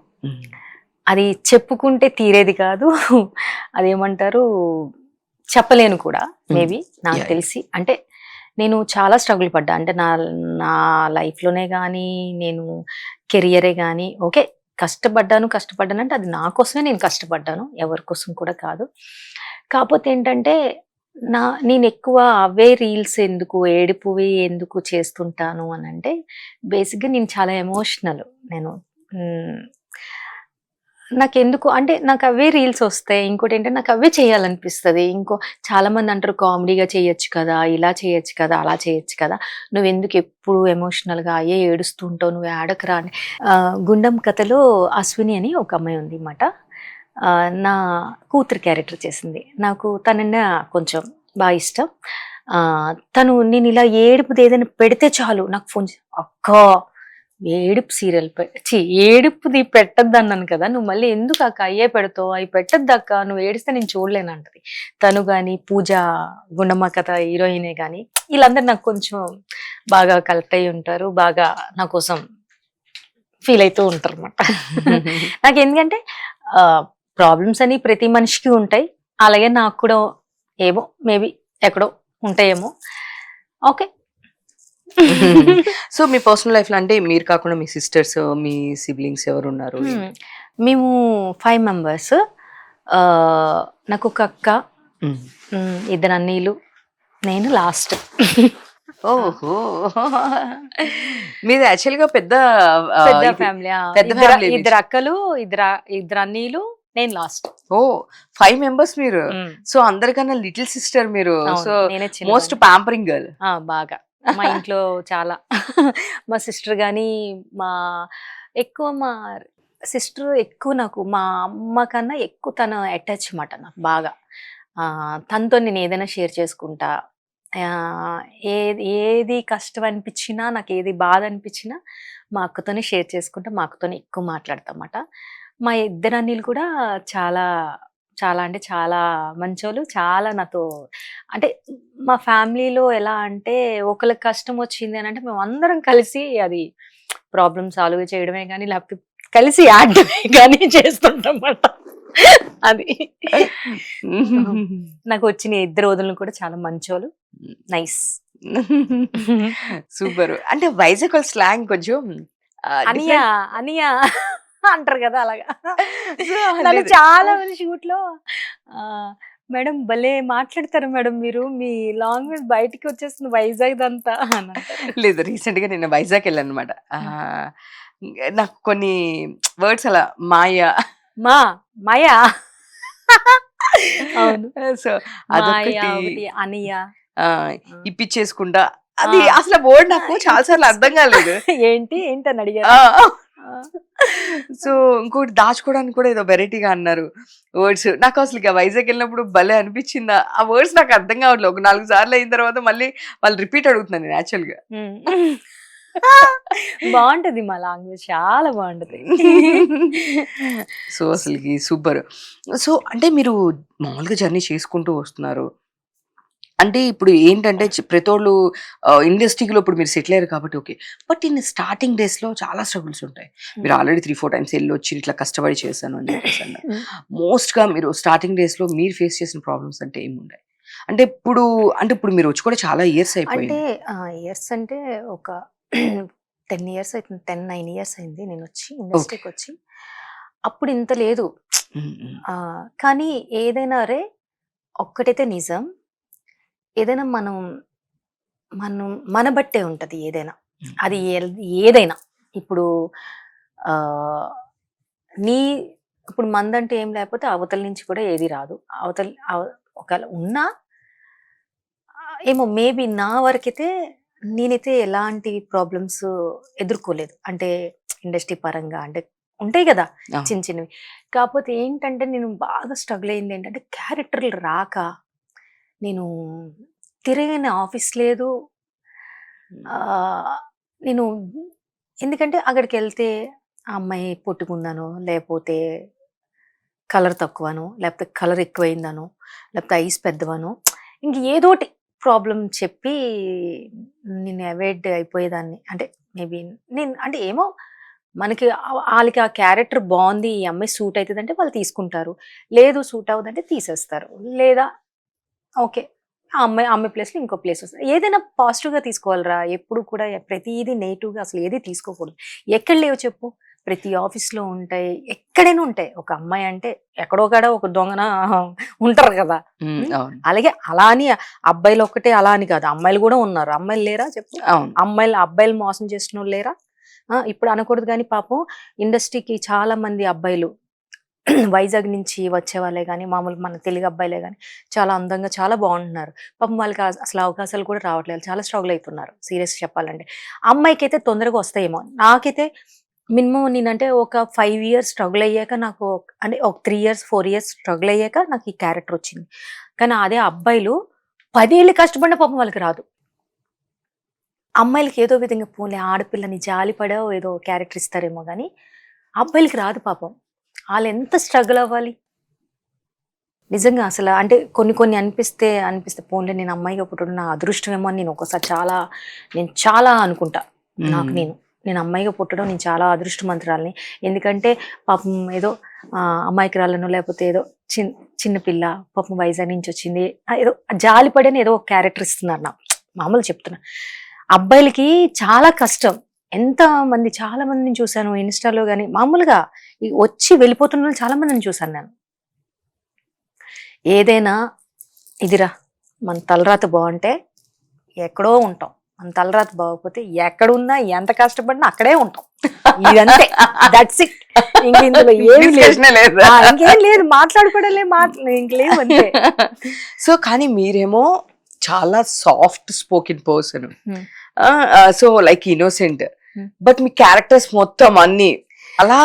అది చెప్పుకుంటే తీరేది కాదు, అదేమంటారు చెప్పలేను కూడా మేబీ నాకు తెలిసి. అంటే నేను చాలా స్ట్రగుల్ పడ్డా, అంటే నా లైఫ్లోనే కానీ, నేను కెరియరే కానీ, ఓకే కష్టపడ్డాను అంటే అది నా కోసమే నేను కష్టపడ్డాను, ఎవరి కోసం కూడా కాదు. కాకపోతే ఏంటంటే నేను ఎక్కువ అవే రీల్స్ ఎందుకు, ఏడుపువి ఎందుకు చేస్తుంటాను అని అంటే, బేసిక్గా నేను చాలా ఎమోషనల్. నేను నాకెందుకు అంటే నాకు అవే రీల్స్ వస్తాయి. ఇంకోటి ఏంటంటే నాకు అవే చేయాలనిపిస్తుంది. చాలా మంది అంటారు కామెడీగా చేయొచ్చు కదా, ఇలా చేయొచ్చు కదా, అలా చేయొచ్చు కదా, నువ్వు ఎందుకు ఎప్పుడు ఎమోషనల్గా అయ్యే ఏడుస్తూ ఉంటావు, నువ్వు ఆడకరా అని. గుండం కథలో అశ్విని అని ఒక అమ్మాయి ఉంది అన్నమాట, నా కూతురు క్యారెక్టర్ చేసింది. నాకు తనన్నా కొంచెం బాగా ఇష్టం. తను నేను ఇలా ఏడుపుది ఏదైనా పెడితే చాలు నాకు ఫోన్ అక్క ఏడుపు సీరియల్ ఏడుపుది పెట్టద్దు అన్నాను కదా, నువ్వు మళ్ళీ ఎందుకు అక్క అయ్యే పెడతావు, అవి పెట్టద్దు అక్క, నువ్వు ఏడిస్తే నేను చూడలేను అంటది. తను కానీ పూజ, గుండమ్మ కథ హీరోయినే కానీ, వీళ్ళందరూ నాకు కొంచెం బాగా కలెక్ట్ అయ్యి ఉంటారు, బాగా నా కోసం ఫీల్ అవుతూ ఉంటారు అన్నమాట. నాకు ఎందుకంటే ప్రాబ్లమ్స్ అని ప్రతి మనిషికి ఉంటాయి, అలాగే నాకు కూడా ఏమో మేబీ ఎక్కడో ఉంటాయేమో. ఓకే. సో మీ పర్సనల్ లైఫ్ లో అంటే మీరు కాకుండా మీ సిస్టర్స్, మీ సిబ్లింగ్స్ ఎవరు ఉన్నారు? మేము 5 మెంబర్స్. నాకు ఒక అక్క, 2 అన్నీలు, నేను లాస్ట్. ఓహో, మీది యాక్చువల్ గా పెద్ద పెద్ద ఇది, ఫ్యామిలీ. పెద్ద ఫ్యామిలీ. 2 అక్కలు, 2 అన్నీలు, నేను లాస్ట్. ఓ 5 మెంబర్స్ మీరు. సో అందరికన్నా లిటిల్ సిస్టర్ మీరు. సో నేనే మోస్ట్ ప్యాంపరింగ్ గర్ల్. బాగా మా ఇంట్లో చాలా. మా సిస్టర్ కానీ ఎక్కువ మా సిస్టర్ ఎక్కువ నాకు మా అమ్మ కన్నా ఎక్కువ తను అటాచ్ అన్నమాట నాకు బాగా. తనతో నేను ఏదైనా షేర్ చేసుకుంటా. ఏది కష్టం అనిపించినా, నాకు ఏది బాధ అనిపించినా మా అక్కతోనే షేర్ చేసుకుంటా, మా అక్కతోనే ఎక్కువ మాట్లాడతాం అన్నమాట. మా 2 అన్నీలు కూడా చాలా చాలా అంటే చాలా మంచోళ్ళు. చాలా నాతో అంటే మా ఫ్యామిలీలో ఎలా అంటే ఒకళ్ళకి కష్టం వచ్చింది అని అంటే మేము అందరం కలిసి అది ప్రాబ్లమ్ సాల్వ్ చేయడమే కానీ, లేకపోతే కలిసి ఆడడమే కానీ చేస్తుంటాం అన్నమాట. అది నాకు వచ్చిన 2 రోజులను కూడా చాలా మంచోళ్ళు. నైస్. సూపర్. అంటే వైజాగ్ స్లాంగ్ కొంచెం అనియా అనియా అంటారు కదా అలాగా. So, నన్ను లేదు. చాలా మంది షూట్ లో మేడం భలే మాట్లాడతారు మేడం, మీరు మీ లాంగ్వేజ్ బయటికి వచ్చేస్తుంది వైజాగ్ దంతా అని అంటారు. లేదు, రీసెంట్ గా నేను వైజాగ్ వెళ్ళాను అనమాట. నాకు కొన్ని వర్డ్స్ అలా మాయ, మాయా. అవును. సో మాయా అదొకటి ఒకటి, అనియా. ఇప్పించేసుకుంటా. అది అసలు వర్డ్ నాకు చాలా సార్లు అర్థం కాలేదు. ఏంటి ఏంటని అడిగారు. సో ఇంకోటి దాచుకోవడానికి కూడా ఏదో వెరైటీగా అన్నారు వర్డ్స్. నాకు అసలు ఇక వైజాగ్ వెళ్ళినప్పుడు భలే అనిపించింది. ఆ వర్డ్స్ నాకు అర్థం కావట్లేదు. ఒక 4 సార్లు అయిన తర్వాత మళ్ళీ వాళ్ళు రిపీట్ అడుగుతున్నాను నేను యాక్చువల్ గా. బాగుంటది మా లాంగ్వేజ్, చాలా బాగుంటది. సో అసలుకి సూపర్. సో అంటే మీరు మామూలుగా జర్నీ చేసుకుంటూ వస్తున్నారు. అంటే ఇప్పుడు ఏంటంటే ప్రతోళ్ళు ఇండస్ట్రీలో ఇప్పుడు మీరు సెటిల్ అయ్యారు కాబట్టి okay. But in starting days లో చాలా స్ట్రగుల్స్ ఉంటాయి. మీరు ఆల్రెడీ 3-4 టైమ్స్ వెళ్ళి వచ్చి ఇట్లా కష్టపడి చేశాను అని చెప్పేసి అన్నారు. మోస్ట్ గా మీరు స్టార్టింగ్ డేస్ లో మీరు ఫేస్ చేసిన ప్రాబ్లమ్స్ అంటే ఏమున్నాయి? అంటే ఇప్పుడు మీరు వచ్చి కూడా చాలా ఇయర్స్ అయిపోయింది. అంటే ఇయర్స్ అంటే ఒక 10 ఇయర్స్ అవుతుంది, 9 ఇయర్స్ అయింది నేను వచ్చి ఇండస్ట్రీకి వచ్చి. అప్పుడు ఇంత లేదు. కానీ ఏదైనా రే ఒక్కటైతే నిజం, ఏదైనా మనం మనం మన బట్టే ఉంటది ఏదైనా. అది ఏదైనా ఇప్పుడు ఆ నీ ఇప్పుడు మందంటే ఏం లేకపోతే అవతల నుంచి కూడా ఏది రాదు. ఒకవేళ ఉన్నా ఏమో మేబీ నా వరకైతే నేనైతే ఎలాంటి ప్రాబ్లమ్స్ ఎదుర్కోలేదు. అంటే ఇండస్ట్రీ పరంగా అంటే ఉంటాయి కదా చిన్న చిన్నవి. కాకపోతే ఏంటంటే నేను బాగా స్ట్రగుల్ అయింది ఏంటంటే క్యారెక్టర్లు రాక నేను తిరిగిన ఆఫీస్ లేదు. నేను ఎందుకంటే అక్కడికి వెళ్తే ఆ అమ్మాయి పొట్టుకుందాను, లేకపోతే కలర్ తక్కువను, లేకపోతే కలర్ ఎక్కువైందను, లేకపోతే ఐస్ పెద్దవను, ఇంక ఏదోటి ప్రాబ్లం చెప్పి నేను అవాయిడ్ అయిపోయేదాన్ని. అంటే మేబీ నేను అంటే ఏమో మనకి వాళ్ళకి ఆ క్యారెక్టర్ బాగుంది, ఈ అమ్మాయి సూట్ అవుతుంది అంటే వాళ్ళు తీసుకుంటారు. లేదు సూట్ అవ్వదంటే తీసేస్తారు. లేదా ఓకే అమ్మాయి ప్లేస్లో ఇంకో ప్లేస్ వస్తుంది. ఏదైనా పాజిటివ్గా తీసుకోవాలిరా. ఎప్పుడు కూడా ప్రతిదీ నెగిటివ్గా అసలు ఏది తీసుకోకూడదు. ఎక్కడ లేవు చెప్పు, ప్రతి ఆఫీస్లో ఉంటాయి, ఎక్కడైనా ఉంటాయి. ఒక అమ్మాయి అంటే ఎక్కడో కాడ ఒక దొంగన ఉంటారు కదా. అలాగే అలా అని అబ్బాయిలు ఒక్కటే అలా అని కాదు, అమ్మాయిలు కూడా ఉన్నారు. అమ్మాయిలు లేరా చెప్పు, అబ్బాయిలు మోసం చేసిన వాళ్ళు లేరా? ఇప్పుడు అనకూడదు కానీ పాపం ఇండస్ట్రీకి చాలా మంది అబ్బాయిలు వైజాగ్ నుంచి వచ్చే వాళ్ళే కానీ, మామూలు మన తెలుగు అబ్బాయిలే కానీ చాలా అందంగా చాలా బాగుంటున్నారు. పాపం వాళ్ళకి అసలు అవకాశాలు కూడా రావట్లేదు, చాలా స్ట్రగుల్ అవుతున్నారు. సీరియస్ చెప్పాలంటే అమ్మాయికి అయితే తొందరగా వస్తాయేమో, నాకైతే మినిమం నేనంటే ఒక 5 ఇయర్స్ స్ట్రగుల్ అయ్యాక నాకు, అంటే ఒక 3 ఇయర్స్ 4 ఇయర్స్ స్ట్రగుల్ అయ్యాక నాకు ఈ క్యారెక్టర్ వచ్చింది. కానీ అదే అబ్బాయిలు 10 ఏళ్ళు కష్టపడిన పాపం వాళ్ళకి రాదు. అమ్మాయిలకి ఏదో విధంగా పోలే ఆడపిల్లని జాలిపడో ఏదో క్యారెక్టర్ ఇస్తారేమో కానీ అబ్బాయిలకి రాదు పాపం. వాళ్ళు ఎంత స్ట్రగుల్ అవ్వాలి నిజంగా. అసలు అంటే కొన్ని అనిపిస్తే పోన్లే నేను అమ్మాయిగా పుట్టడం నా అదృష్టమేమో అని నేను ఒకసారి నేను చాలా అనుకుంటా నాకు నేను. నేను అమ్మాయిగా పుట్టడం నేను చాలా అదృష్టమంతురాలని. ఎందుకంటే పాపం ఏదో అమాయకురాలను లేకపోతే ఏదో చిన్న పిల్ల పాపం వైజాగ్ నుంచి వచ్చింది ఏదో జాలిపడని ఏదో ఒక క్యారెక్టర్ ఇస్తున్నారు నాకు. మామూలు చెప్తున్నా, అబ్బాయిలకి చాలా కష్టం. చాలా మందిని చూశాను ఇన్స్టాలో కానీ, మామూలుగా వచ్చి వెళ్ళిపోతున్న వాళ్ళు చాలా మందిని చూశాను నేను. ఏదైనా ఇదిరా, మన తలరాత బాగుంటే ఎక్కడో ఉంటాం, మన తలరాత బాగోకపోతే ఎక్కడున్నా ఎంత కష్టపడినా అక్కడే ఉంటాం. ఇదంతే, దట్స్ ఇట్. ఇందులో ఏమీ లేదు, ఇంకేం లేదు, మాట్లాడుకోవడం ఇంకలేవు అంతే. సో కానీ మీరేమో చాలా soft spoken person, so like innocent, but me characters మొత్తం అన్ని అలా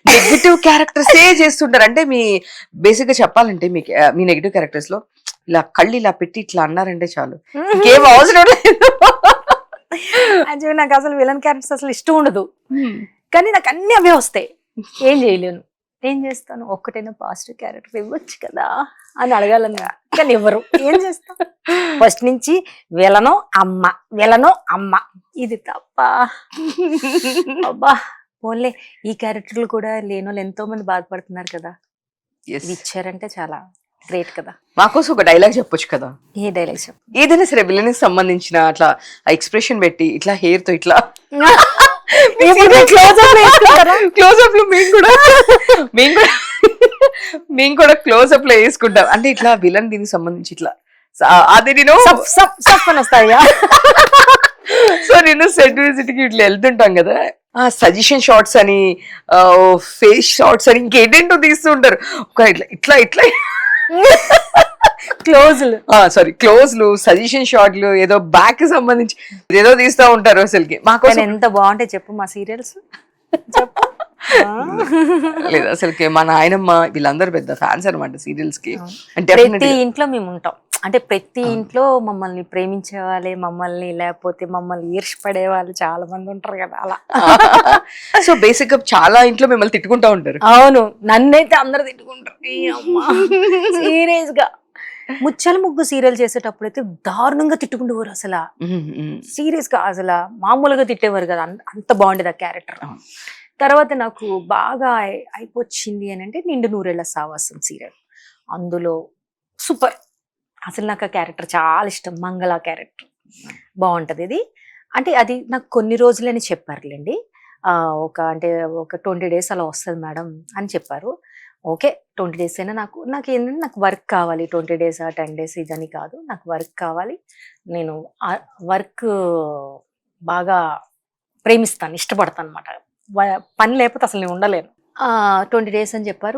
నెగిటివ్ క్యారెక్టర్స్ చేస్తుంటారు. అంటే మీ బేసిక్ గా చెప్పాలంటే మీ నెగిటివ్ క్యారెక్టర్స్ లో ఇలా కళ్ళు ఇలా పెట్టి ఇట్లా అన్నారంటే చాలు, ఇంకేం అవసరం లేదు. అంటే నాకు అసలు విలన్ క్యారెక్టర్స్ అసలు ఇష్టం ఉండదు, కానీ నాకు అన్ని అవే వస్తాయి. ఏం చేయలేను, ఏం చేస్తాను, ఒక్కటైనా పాజిటివ్ క్యారెక్టర్ ఇవ్వచ్చు కదా అని అడగాలన్నా కానీ ఎవరు, ఏం చేస్తా. ఫస్ట్ నుంచి విలనో అమ్మ ఇది తప్ప. అబ్బా పోన్లే, ఈ క్యారెక్టర్లు కూడా లేని వాళ్ళు ఎంతో మంది బాధపడుతున్నారు కదా, ఇచ్చారంటే చాలా గ్రేట్ కదా. మాకోసం ఒక డైలాగ్ చెప్పొచ్చు కదా. ఏ డైలాగ్ చెప్పు? ఏదైనా సరే విలన్ కి సంబంధించిన అట్లా ఎక్స్ప్రెషన్ పెట్టి ఇట్లా హెయిర్ తో ఇట్లా క్లోజ్అప్ లో మేము కూడా క్లోజ్అప్ లో వేసుకుంటాం. అంటే ఇట్లా విలన్ దీనికి సంబంధించి ఇట్లా అది నేను వస్తాయా. సో నేను సెట్ విజిట్ కి ఇట్లా వెళ్తుంటాం కదా, సజెషన్ షార్ట్స్ అని ఫేస్ షార్ట్స్ అని ఇంకేంటో తీస్తూ ఉంటారు. ఒక ఇట్లా ఇట్లా క్లోజ్లు సజెషన్ షార్ట్లు ఏదో బ్యాక్ కి సంబంధించి ఏదో తీస్తా ఉంటారు. అసలుకి మాకు ఎంత బాగుంటాయి చెప్పు మా సీరియల్స్. లేదు అసలుకి మా నాయనమ్మ వీళ్ళందరూ పెద్ద ఫ్యాన్స్ అనమాట సీరియల్స్ కి. ప్రతి ఇంట్లో మేము ఉంటాం, అంటే ప్రతి ఇంట్లో మమ్మల్ని ప్రేమించే వాళ్ళే, మమ్మల్ని లేకపోతే మమ్మల్ని ఈర్ష్పడే వాళ్ళు చాలా మంది ఉంటారు కదా అలా. సో బేసిక్ గా చాలా ఇంట్లో మిమ్మల్ని తిట్టుకుంటా ఉంటారు. అవును, నన్నైతే అందరు తిట్టుకుంటారు. సీరియస్ గా ముచ్చల ముగ్గు సీరియల్ చేసేటప్పుడు అయితే దారుణంగా తిట్టుకుంటేవారు అసలు. సీరియస్ గా అసలు మామూలుగా తిట్టేవారు కదా, అంత బాగుండేది ఆ క్యారెక్టర్. తర్వాత నాకు బాగా అయిపోయింది అని అంటే నిండు నూరేళ్ల సావాసం సీరియల్. అందులో సూపర్, అసలు నాకు ఆ క్యారెక్టర్ చాలా ఇష్టం. మంగళ క్యారెక్టర్ బాగుంటది. ఇది అంటే అది నాకు కొన్ని రోజులని చెప్పారులేండి, అంటే ఒక 20 days అలా వస్తుంది మేడం అని చెప్పారు. ఓకే 20 days అయినా నాకు ఏంటంటే నాకు వర్క్ కావాలి. 20 days 10 days ఇదని కాదు, నాకు వర్క్ కావాలి. నేను వర్క్ బాగా ప్రేమిస్తాను, ఇష్టపడతాను అనమాట. పని లేకపోతే అసలు నేను ఉండలేను. 20 days అని చెప్పారు.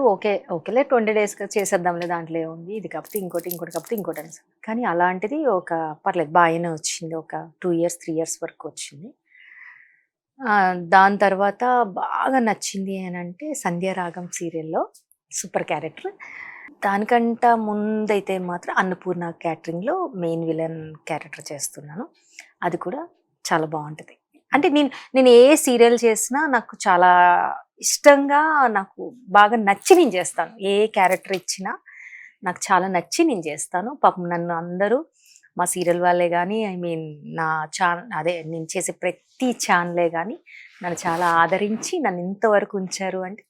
ఓకేలే 20 days చేసేద్దాంలే, దాంట్లో ఉంది, ఇది కాకపోతే ఇంకోటి కాకపోతే ఇంకోటి అని. కానీ అలాంటిది ఒక పర్లేదు బాగానే వచ్చింది, ఒక 2 years 3 years వరకు వచ్చింది. దాని తర్వాత బాగా నచ్చింది అని అంటే సంధ్యారాగం సీరియల్లో సూపర్ క్యారెక్టర్. దానికంట ముందైతే మాత్రం అన్నపూర్ణ క్యాటరింగ్లో మెయిన్ విలన్ క్యారెక్టర్ చేస్తున్నాను. అది కూడా చాలా బాగుంటుంది. అంటే నేను ఏ సీరియల్ చేసినా నాకు చాలా ఇష్టంగా, నాకు బాగా నచ్చి నేను చేస్తాను. ఏ క్యారెక్టర్ ఇచ్చినా నాకు చాలా నచ్చి నేను చేస్తాను. పాపం నన్ను అందరూ మా సీరియల్ వాళ్ళే కానీ, నా అదే నేను చేసే ప్రతి ఛానలే కానీ నన్ను చాలా ఆదరించి నన్ను ఇంతవరకు ఉంచారు అంటే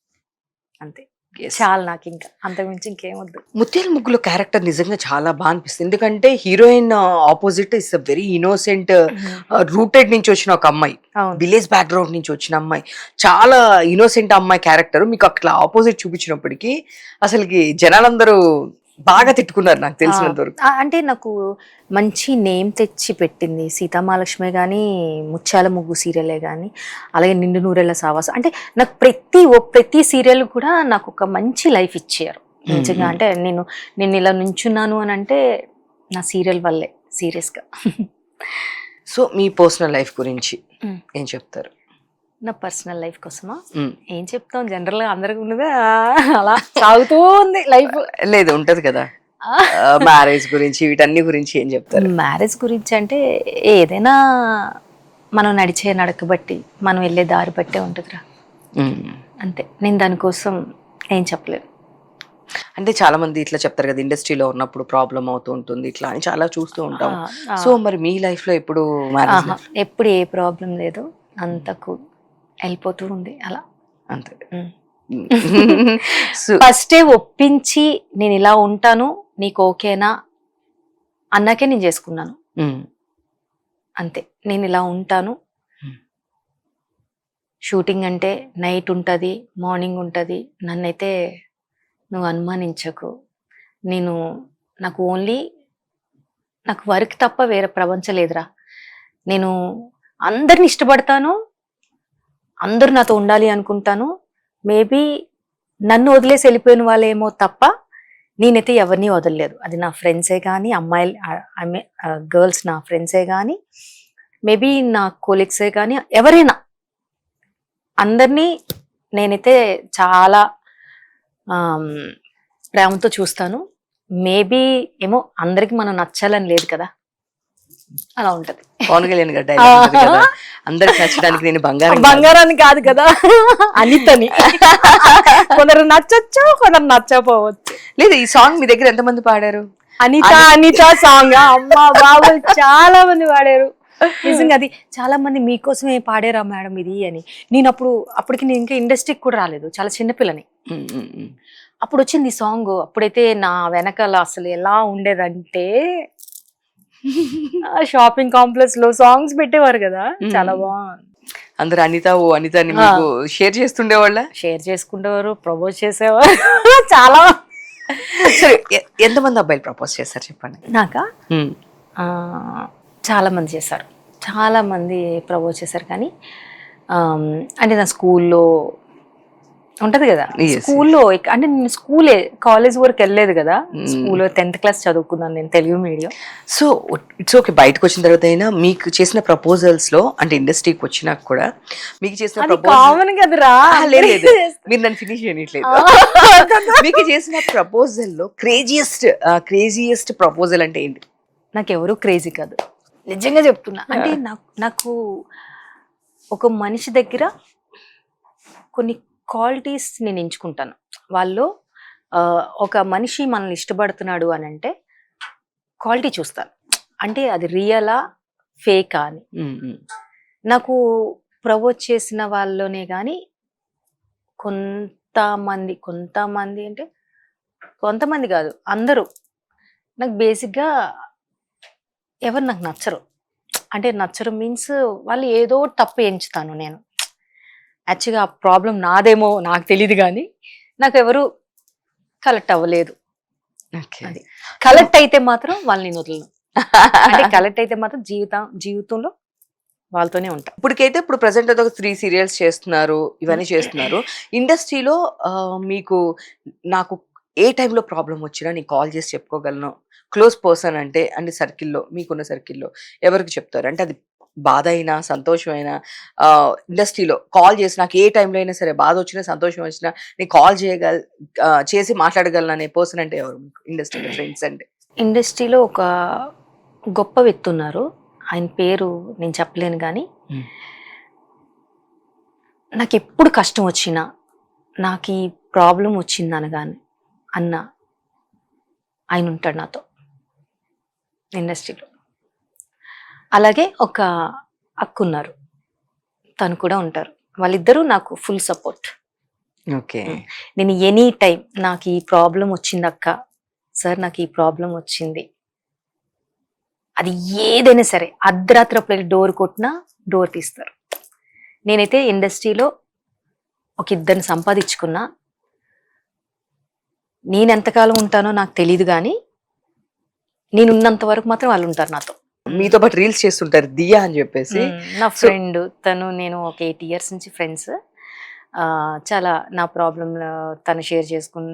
అంతే చాలా. నాకు ఇంకా అంతకుమించి ఇంకేమొద్దు. ముత్యాల ముగ్గులో క్యారెక్టర్ నిజంగా చాలా బాగా అనిపిస్తుంది. ఎందుకంటే heroine opposite is very innocent, rooted నుంచి వచ్చిన ఒక అమ్మాయి, విలేజ్ బ్యాక్గ్రౌండ్ నుంచి వచ్చిన అమ్మాయి, చాలా ఇన్నోసెంట్ అమ్మాయి క్యారెక్టర్ మీకు అట్లా ఆపోజిట్ చూపించినప్పటికీ అసలుకి జనాలందరూ బాగా తిట్టుకున్నారు నాకు తెలిసినంత వరకు. అంటే నాకు మంచి నేమ్ తెచ్చి పెట్టింది సీతామహాలక్ష్మి కానీ, ముత్యాల ముగ్గు సీరియలే కానీ, అలాగే నిండు నూరేళ్ల సావాసం. అంటే నాకు ప్రతి సీరియల్ కూడా నాకు ఒక మంచి లైఫ్ ఇచ్చారు నిజంగా. అంటే నేను ఇలా నుంచున్నాను అని అంటే నా సీరియల్ వల్లే, సీరియస్గా. సో మీ పర్సనల్ లైఫ్ గురించి ఏం చెప్తారు? నా పర్సనల్ లైఫ్ కోసమా ఏం చెప్తాం, జనరల్ గా అందరికి ఉన్నదే అలా సాగుతూ ఉంది లైఫ్. లేదు ఉంటది కదా, మ్యారేజ్ గురించి వీటన్ని గురించి ఏం చెప్తారు? మ్యారేజ్ గురించి అంటే ఏదైనా మనం నడిచే నడక బట్టి, మనం వెళ్ళే దారి బట్టే ఉంటుందిరా, అంతే. నేను దానికోసం ఏం చెప్పలేదు. అంటే చాలా మంది ఇట్లా చెప్తారు కదా, ఇండస్ట్రీలో ఉన్నప్పుడు ప్రాబ్లం అవుతూ ఉంటుంది ఇట్లా అని చాలా చూస్తూ ఉంటాం. సో మరి మీ లైఫ్ లో ఎప్పుడు ఎప్పుడు ఏ ప్రాబ్లం లేదు. అంతకు వెళ్ళిపోతూ ఉంది అలా. అంతే. ఫస్టే ఒప్పించి నేను ఇలా ఉంటాను నీకు ఓకేనా అన్నాకే నేను చేసుకున్నాను. అంతే, నేను ఇలా ఉంటాను, షూటింగ్ అంటే నైట్ ఉంటుంది, మార్నింగ్ ఉంటుంది, నన్నైతే నువ్వు అనుమానించకు, నాకు ఓన్లీ నాకు వర్క్ తప్ప వేరే ప్రపంచం లేదురా, నేను అందరిని ఇష్టపడతాను, అందరూ నాతో ఉండాలి అనుకుంటాను, మేబీ నన్ను వదిలేసి వెళ్ళిపోయిన వాళ్ళేమో తప్ప నేనైతే ఎవరిని వదలలేదు. అది నా ఫ్రెండ్సే కానీ, అమ్మాయిలు గర్ల్స్ నా ఫ్రెండ్సే కానీ, మేబీ నా కొలీగ్సే కానీ, ఎవరైనా అందరినీ నేనైతే చాలా ప్రేమతో చూస్తాను. మేబీ ఏమో అందరికి మనం నచ్చాలని లేదు కదా, అలా ఉంటది. పవన్ కళ్యాణ్ గారు డైలాగ్ ఉంటది కదా, అందరికి నచ్చడానికి నేను బంగారాన్ని కాదు కదా అనితని. కొందరు నచ్చచ్చు, కొందరు నచ్చపోవచ్చు. లేదు, ఈ సాంగ్ మీ దగ్గర ఎంతమంది పాడారు? అనిత సాంగ్ అమ్మా బాబు చాలా మంది పాడారు. నిజంగా అది చాలా మంది మీకోసమే పాడారా మేడం ఇది అని. నేను అప్పటికి నేను ఇంకా ఇండస్ట్రీకి కూడా రాలేదు, చాలా చిన్నపిల్లని. అప్పుడు వచ్చింది ఈ సాంగ్. అప్పుడైతే నా వెనకాల అసలు ఎలా ఉండేదంటే షాపింగ్ కాంప్లెక్స్ లో సాంగ్స్ పెట్టేవారు కదా, చాలా బాగుంది. అందరు అనిత అని మీకు షేర్ చేస్తుండేవాళ్ళ? షేర్ చేసుకుంటేవారు, ప్రపోజ్ చేసేవారు. చాలా సరే, ఎంతమంది అబ్బాయిలు ప్రపోజ్ చేస్తారు చెప్పండి? నాకా చాలా మంది చేశారు, చాలా మంది ప్రపోజ్ చేశారు. కానీ అంటే నా స్కూల్లో ఉంటది కదా, స్కూల్లో అంటే నేను కాలేజ్ వరకు వెళ్ళలేదు కదా, స్కూల్లో 10th క్లాస్ చదువుకున్నాను నేను, Telugu medium. So it's okay. బయటకు వచ్చిన తర్వాత అయినా మీకు చేసిన ప్రపోజల్స్ లో, అంటే ఇండస్ట్రీకి వచ్చినాక కూడా మీకు చేసిన కామన్ కదరా, లేదు మీరు నన్ను ఫినిష్ చేయట్లేదు. మీకు చేసిన ప్రపోజల్ లో క్రేజియస్ట్ ప్రపోజల్ అంటే ఏంటి? నాకు ఎవరు క్రేజీ కాదు, నిజంగా చెప్తున్నా. అంటే నాకు ఒక మనిషి దగ్గర కొన్ని క్వాలిటీస్ నేను ఎంచుకుంటాను. వాళ్ళు ఒక మనిషి మనల్ని ఇష్టపడుతున్నాడు అని అంటే క్వాలిటీ చూస్తాను, అంటే అది రియలా ఫేకా అని. నాకు ప్రపోజ్ చేసిన వాళ్ళలోనే కానీ కొంతమంది అంటే కొంతమంది కాదు, అందరూ నాకు బేసిక్గా ఎవరు నాకు నచ్చరు. అంటే నచ్చరు మీన్స్ వాళ్ళు ఏదో తప్పు ఎంచుతాను నేను. యాక్చువల్గా ఆ ప్రాబ్లం నాదేమో నాకు తెలియదు, కానీ నాకు ఎవరు కలెక్ట్ అవ్వలేదు. అది కలెక్ట్ అయితే మాత్రం వాళ్ళని వదలను. అంటే కలెక్ట్ అయితే మాత్రం జీవితంలో వాళ్ళతోనే ఉంటా. ఇప్పుడు ప్రెసెంట్ అయితే ఒక 3 సీరియల్స్ చేస్తున్నారు, ఇవన్నీ చేస్తున్నారు. ఇండస్ట్రీలో నాకు ఏ టైంలో ప్రాబ్లం వచ్చినా నేను కాల్ చేసి చెప్పుకోగలను, క్లోజ్ పర్సన్ అంటే సర్కిల్లో, మీకున్న సర్కిల్లో ఎవరికి చెప్తారు? అంటే అది బాధ అయినా సంతోషం అయినా ఇండస్ట్రీలో కాల్ చేసి నాకు ఏ టైంలో అయినా సరే, బాధ వచ్చినా సంతోషం వచ్చినా నేను కాల్ చేసి మాట్లాడగలను అనే పర్సన్ అంటే ఎవరు మీకు ఇండస్ట్రీలో ఫ్రెండ్స్ అంటే? ఇండస్ట్రీలో ఒక గొప్ప వ్యక్తి ఉన్నారు, ఆయన పేరు నేను చెప్పలేను, కానీ నాకు ఎప్పుడు కష్టం వచ్చినా, నాకు ఈ ప్రాబ్లం వచ్చింది అనగానే ఆయన ఉంటాడు నాతో ఇండస్ట్రీలో. అలాగే ఒక అక్క ఉన్నారు, తను కూడా ఉంటారు. వాళ్ళిద్దరూ నాకు ఫుల్ సపోర్ట్. ఓకే. నేను ఎనీ టైం నాకు ఈ ప్రాబ్లం వచ్చింది అక్క, సార్ నాకు ఈ ప్రాబ్లం వచ్చింది, అది ఏదైనా సరే అర్ధరాత్రి డోర్ కొట్టినా డోర్ తీస్తారు. నేనైతే ఇండస్ట్రీలో ఒక ఇద్దరిని సంపాదించుకున్నా. నేను ఎంతకాలం ఉంటానో నాకు తెలియదు, కానీ నేను ఉన్నంత వరకు మాత్రం వాళ్ళు ఉంటారు నాతో. మీతో పాటు రీల్స్ చేస్తుంటారు దియా అని చెప్పేసి, నా ఫ్రెండ్ తను. నేను ఒక 8 years నుంచి ఫ్రెండ్స్. చాలా నా ప్రాబ్లమ్ తను షేర్ చేసుకుని,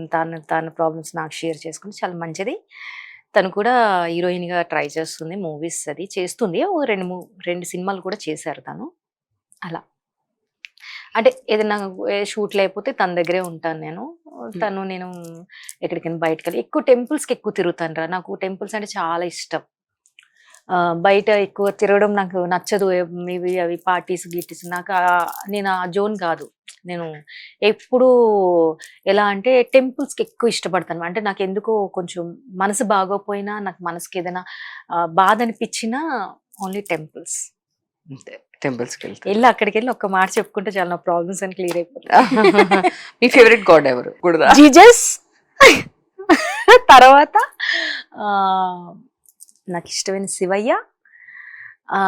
తన ప్రాబ్లమ్స్ నాకు షేర్ చేసుకుని చాలా మంచిది. తను కూడా హీరోయిన్గా ట్రై చేస్తుంది, మూవీస్ అది చేస్తుంది. 2 సినిమాలు కూడా చేశారు తను. అలా అంటే ఏదైనా షూట్లు అయిపోతే తన దగ్గరే ఉంటాను నేను. నేను ఎక్కడికైనా బయటకు వెళ్ళి ఎక్కువ టెంపుల్స్కి ఎక్కువ తిరుగుతాను రా. నాకు టెంపుల్స్ అంటే చాలా ఇష్టం. బయట ఎక్కువ తిరగడం నాకు నచ్చదు. అవి పార్టీస్ గిట్టీస్ నేను ఆ జోన్ కాదు. నేను ఎప్పుడు ఎలా అంటే టెంపుల్స్కి ఎక్కువ ఇష్టపడతాను. అంటే నాకు ఎందుకో కొంచెం మనసు బాగోపోయినా, నాకు మనసుకి ఏదైనా బాధ అనిపించినా ఓన్లీ టెంపుల్స్. అంతే, టెంపుల్స్కి వెళ్తారు. వెళ్ళి అక్కడికి వెళ్ళి ఒక్క మాట చెప్పుకుంటే చాలా నా ప్రాబ్లమ్స్ అని క్లియర్ అయిపోతాయి. మీ ఫేవరెట్ గాడ్ ఎవరు? గుడిదా? జీజస్ తర్వాత ఆ, నాకు ఇష్టమైన శివయ్య, ఆ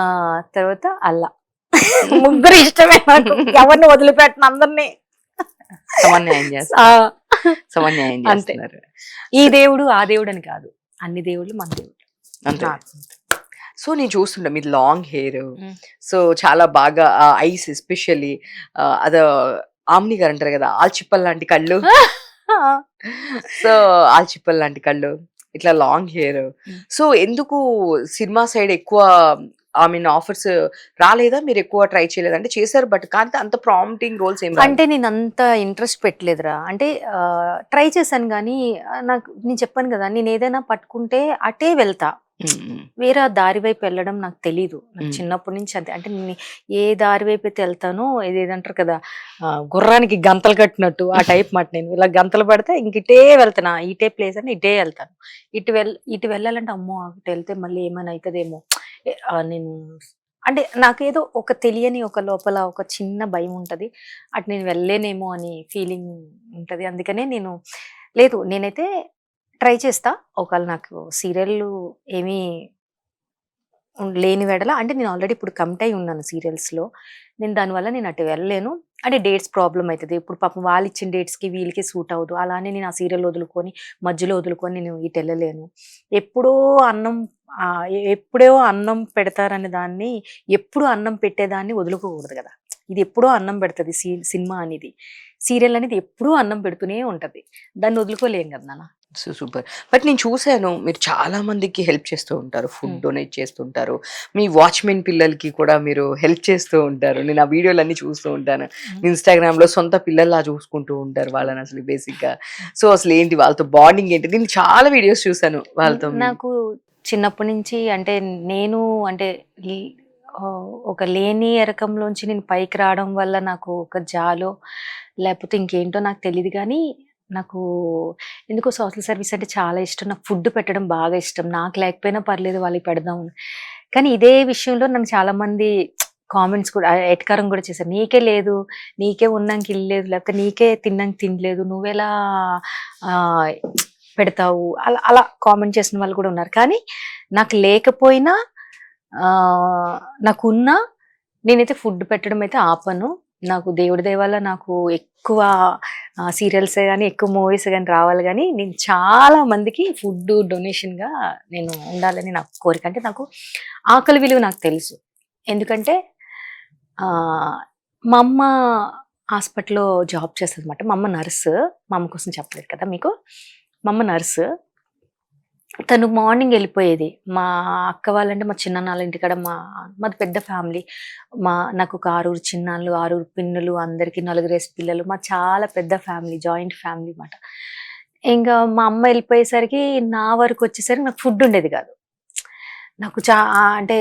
తర్వాత అల్లా. ముగ్గురు ఇష్టమే నాకు, ఎవరిని వదిలిపెట్టను అందరినీ. సమన్యాయం చేస్తారు, ఆ, సమన్యాయం అంతే. చేస్తున్నారు. ఈ దేవుడు ఆ దేవుడు అని కాదు, అన్ని దేవుళ్ళు మన దేవుడు. అంతే. నాకు. సో నేను చూస్తుంటా మీది లాంగ్ హెయిర్, Mm. సో చాలా బాగా ఐస్ ఎస్పెషల్లీ అద ఆమ్ని గారు అంటారు కదా, ఆల్చిప్పల్ లాంటి కళ్ళు. సో ఆల్చిప్పల్ లాంటి కళ్ళు, ఇట్లా లాంగ్ హెయిర్. సో ఎందుకు సినిమా సైడ్ ఎక్కువ ఆఫర్స్ రాలేదా? మీరు ఎక్కువ ట్రై చేయలేదు అంటే చేశారు, బట్ కానీ అంత ప్రాంప్టింగ్ రోల్స్ ఏం అంటే నేను అంత ఇంట్రెస్ట్ పెట్టలేదురా. అంటే ట్రై చేశాను కానీ నాకు, నేను చెప్పాను కదా, నేను ఏదైనా పట్టుకుంటే అటే వెళ్తా, వేరే దారి వైపు వెళ్ళడం నాకు తెలీదు. నాకు చిన్నప్పటి నుంచి అంతే. అంటే నేను ఏ దారి వైపు అయితే వెళ్తానో, ఏదంటారు కదా, గుర్రానికి గంతలు కట్టినట్టు ఆ టైప్ మాట. నేను ఇలా గంతలు పడితే ఇంక ఇటే వెళ్తాను, ఇటే ప్లేస్ అని ఇటే వెళ్తాను. ఇటు వెళ్ళాలంటే అమ్మో అటు వెళ్తే మళ్ళీ ఏమైనా అవుతుందేమో, నేను అంటే నాకేదో ఒక తెలియని ఒక లోపల ఒక చిన్న భయం ఉంటది, అటు నేను వెళ్ళలేనేమో అని ఫీలింగ్ ఉంటది. అందుకనే నేను లేదు, నేనైతే ట్రై చేస్తా. ఒకవేళ నాకు సీరియల్ ఏమీ లేని వెడల, అంటే నేను ఆల్రెడీ ఇప్పుడు కమిట్ అయి ఉన్నాను సీరియల్స్ లో, నేను దానివల్ల నేను అటు వెళ్ళలేను. అంటే డేట్స్ ప్రాబ్లం అవుతుంది. ఇప్పుడు పాపం వాళ్ళు ఇచ్చిన డేట్స్కి వీళ్ళకి సూట్ అవ్వదు. అలానే నేను ఆ సీరియల్ వదులుకొని మధ్యలో వదులుకొని నేను ఇటు వెళ్ళలేను. ఎప్పుడో అన్నం ఎప్పుడో అన్నం పెడతారనే దాన్ని, ఎప్పుడు అన్నం పెట్టేదాన్ని వదులుకోకూడదు కదా. ఇది ఎప్పుడో అన్నం పెడుతుంది సినిమా అనేది, సీరియల్ అనేది ఎప్పుడూ అన్నం పెడుతూనే ఉంటది, దాన్ని వదులుకోలేం కదా నాన్న. సూపర్. బట్ నేను చూసాను మీరు చాలా మందికి హెల్ప్ చేస్తూ ఉంటారు, ఫుడ్ Hmm. డొనేట్ చేస్తుంటారు, మీ వాచ్మెన్ పిల్లలకి కూడా మీరు హెల్ప్ చేస్తూ ఉంటారు. నేను ఆ వీడియోలన్నీ చూస్తూ ఉంటాను ఇన్స్టాగ్రామ్ లో. సొంత పిల్లల్లా చూసుకుంటూ ఉంటారు వాళ్ళని అసలు బేసిక్ గా. సో అసలు ఏంటి వాళ్ళతో బాండింగ్ ఏంటి? నేను చాలా వీడియోస్ చూసాను వాళ్ళతో. నాకు చిన్నప్పటి నుంచి అంటే నేను అంటే ఒక లేని రకంలోంచి నేను పైకి రావడం వల్ల నాకు ఒక జాలో లేకపోతే ఇంకేంటో నాకు తెలియదు కానీ, నాకు ఎందుకో సోషల్ సర్వీస్ అంటే చాలా ఇష్టం. నాకు ఫుడ్ పెట్టడం బాగా ఇష్టం. నాకు లేకపోయినా పర్లేదు వాళ్ళకి పెడదాం. కానీ ఇదే విషయంలో నన్ను చాలా మంది కామెంట్స్ కూడా ఎటకారం కూడా చేశారు. నీకే లేదు, నీకే ఉన్నాక ఇల్లు లేదు, లేకపోతే నీకే తిన్నాక తినలేదు, నువ్వెలా ఆ, పెడతావు, అలా అలా కామెంట్ చేసిన వాళ్ళు కూడా ఉన్నారు. కానీ నాకు లేకపోయినా నాకున్నా నేనైతే ఫుడ్ పెట్టడం అయితే ఆపను. నాకు దేవుడి దయ వల్ల నాకు ఎక్కువ సీరియల్స్ కానీ ఎక్కువ మూవీస్ కానీ రావాలి, కానీ నేను చాలా మందికి ఫుడ్ డొనేషన్గా నేను ఉండాలని నాకు కోరిక. అంటే నాకు ఆకలి విలువ నాకు తెలుసు. ఎందుకంటే మా అమ్మ హాస్పిటల్లో జాబ్ చేస్తుంది అనమాట. మా అమ్మ నర్సు. మా అమ్మ కోసం చెప్పలేదు కదా మీకు. మా అమ్మ నర్సు. తను మార్నింగ్ వెళ్ళిపోయేది. మా అక్క వాళ్ళంటే మా చిన్ననాళ్ళ ఇంటికాడ మాది పెద్ద ఫ్యామిలీ. నాకు ఒక 6 చిన్నాళ్ళు, 6 పిన్నులు, అందరికి 4 పిల్లలు. మా చాలా పెద్ద ఫ్యామిలీ, జాయింట్ ఫ్యామిలీ అన్నమాట. ఇంకా మా అమ్మ వెళ్ళిపోయేసరికి నా వరకు వచ్చేసరికి నాకు ఫుడ్ ఉండేది కాదు. నాకు అంటే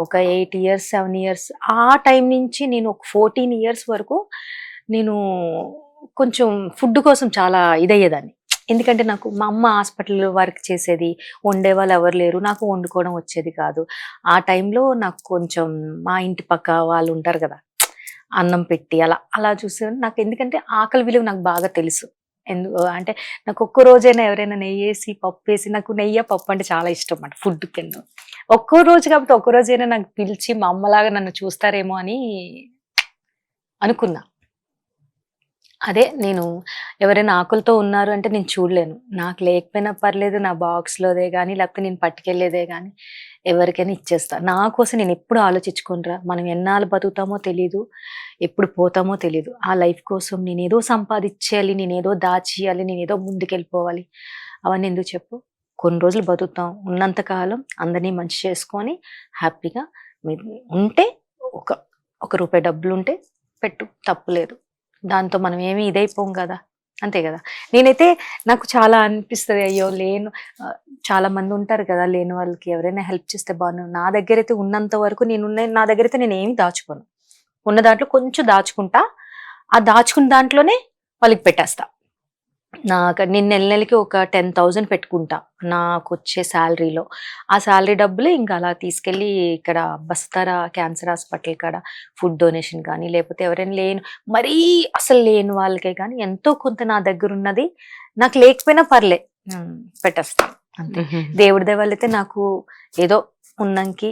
ఒక 8 ఇయర్స్ 7 ఇయర్స్ ఆ టైం నుంచి నేను ఒక 14 ఇయర్స్ వరకు నేను కొంచెం ఫుడ్ కోసం చాలా ఇదయ్యేదాన్ని. ఎందుకంటే నాకు మా అమ్మ హాస్పిటల్ వర్క్ చేసేది, వండే వాళ్ళు ఎవరు లేరు, నాకు వండుకోవడం వచ్చేది కాదు. ఆ టైంలో నాకు కొంచెం మా ఇంటి పక్క వాళ్ళు ఉంటారు కదా, అన్నం పెట్టి అలా అలా చూసేవాళ్ళు. నాకు ఎందుకంటే ఆకలి విలువ నాకు బాగా తెలుసు. అంటే నాకు ఒక్క రోజైనా ఎవరైనా నెయ్యి వేసి పప్పు వేసి, నాకు నెయ్యి పప్పు అంటే చాలా ఇష్టం అన్నమాట ఫుడ్ కింద. ఒక్కో రోజు కాబట్టి ఒక్క రోజైనా నాకు పిలిచి మా అమ్మలాగా నన్ను చూస్తారేమో అని అనుకున్నా. అదే నేను ఎవరైనా ఆకలితో ఉన్నారు అంటే నేను చూడలేను. నాకు లేకపోయినా పర్లేదు, నా బాక్స్‌లోదే గానీ, లేకపోతే నేను పట్టుకెళ్ళేదే గానీ ఎవరికైనా ఇచ్చేస్తా. నా కోసం నేను ఎప్పుడు ఆలోచించుకోనురా. మనం ఎన్నాళ్ళు బతుకుతామో తెలీదు, ఎప్పుడు పోతామో తెలీదు. ఆ లైఫ్ కోసం నేనేదో సంపాదించేయాలి, నేనేదో దాచేయాలి, నేనేదో ముందుకెళ్ళిపోవాలి. అవన్నీ ఎందుకు చెప్పు? కొన్ని రోజులు బతుకుతాం. ఉన్నంత కాలం అందరినీ మంచి చేసుకొని హ్యాపీగా ఉంటే ఒక రూపాయి డబ్బులుంటే పెట్టు, తప్పులేదు. దాంతో మనం ఏమీ ఇదైపోం కదా, అంతే కదా. నేనైతే నాకు చాలా అనిపిస్తుంది, అయ్యో లేను, చాలా మంది ఉంటారు కదా లేని వాళ్ళకి ఎవరైనా హెల్ప్ చేస్తే బాగున్నాను. నా దగ్గర అయితే ఉన్నంత వరకు నా దగ్గర అయితే నేను ఏమి దాచుకోను. ఉన్న దాంట్లో కొంచెం దాచుకుంటా, ఆ దాచుకున్న దాంట్లోనే వాళ్ళకి పెట్టేస్తా. నేను నెల నెలకి ఒక 10,000 పెట్టుకుంటా నాకు వచ్చే శాలరీలో. ఆ శాలరీ డబ్బులు ఇంకా అలా తీసుకెళ్ళి ఇక్కడ బస్తారా క్యాన్సర్ హాస్పిటల్ కాడ ఫుడ్ డొనేషన్ కానీ, లేకపోతే ఎవరైనా మరీ అసలు లేని వాళ్ళకే కానీ ఎంతో కొంత నా దగ్గర ఉన్నది నాకు లేకపోయినా పర్లే పెట్టేస్తాను అంతే. దేవుడి దయవల్లైతే నాకు ఏదో ఉన్నంకి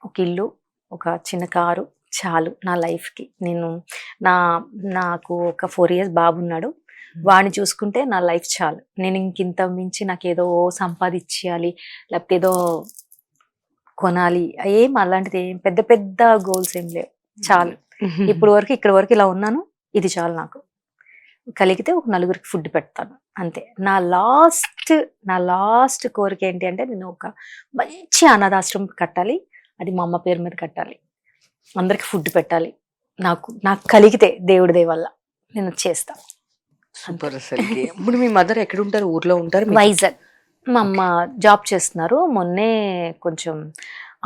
ఒక ఇల్లు, ఒక చిన్న కారు చాలు నా లైఫ్కి. నాకు ఒక 4 years బాబు ఉన్నాడు, వాడిని చూసుకుంటే నా లైఫ్ చాలు. నేను ఇంకింత మించి నాకు ఏదో సంపాదించాలి, లేకపోతే ఏదో కొనాలి, అలాంటిది ఏం పెద్ద పెద్ద గోల్స్ ఏం లేవు. చాలు ఇప్పుడు వరకు ఇక్కడ వరకు ఇలా ఉన్నాను, ఇది చాలు నాకు. కలిగితే ఒక 4 ఫుడ్ పెడతాను అంతే. నా లాస్ట్ కోరిక ఏంటి అంటే నేను ఒక మంచి అనాథాశ్రమం కట్టాలి, అది మా అమ్మ పేరు మీద కట్టాలి, అందరికి ఫుడ్ పెట్టాలి. నాకు కలిగితే దేవుడి దయ వల్ల నేను చేస్తాను. సూపర్. అసలుకి ఇప్పుడు మీ మదర్ ఎక్కడ ఉంటారు? ఊర్లో ఉంటారు? వైజాగ్. మా అమ్మ జాబ్ చేస్తున్నారు. మొన్నే కొంచెం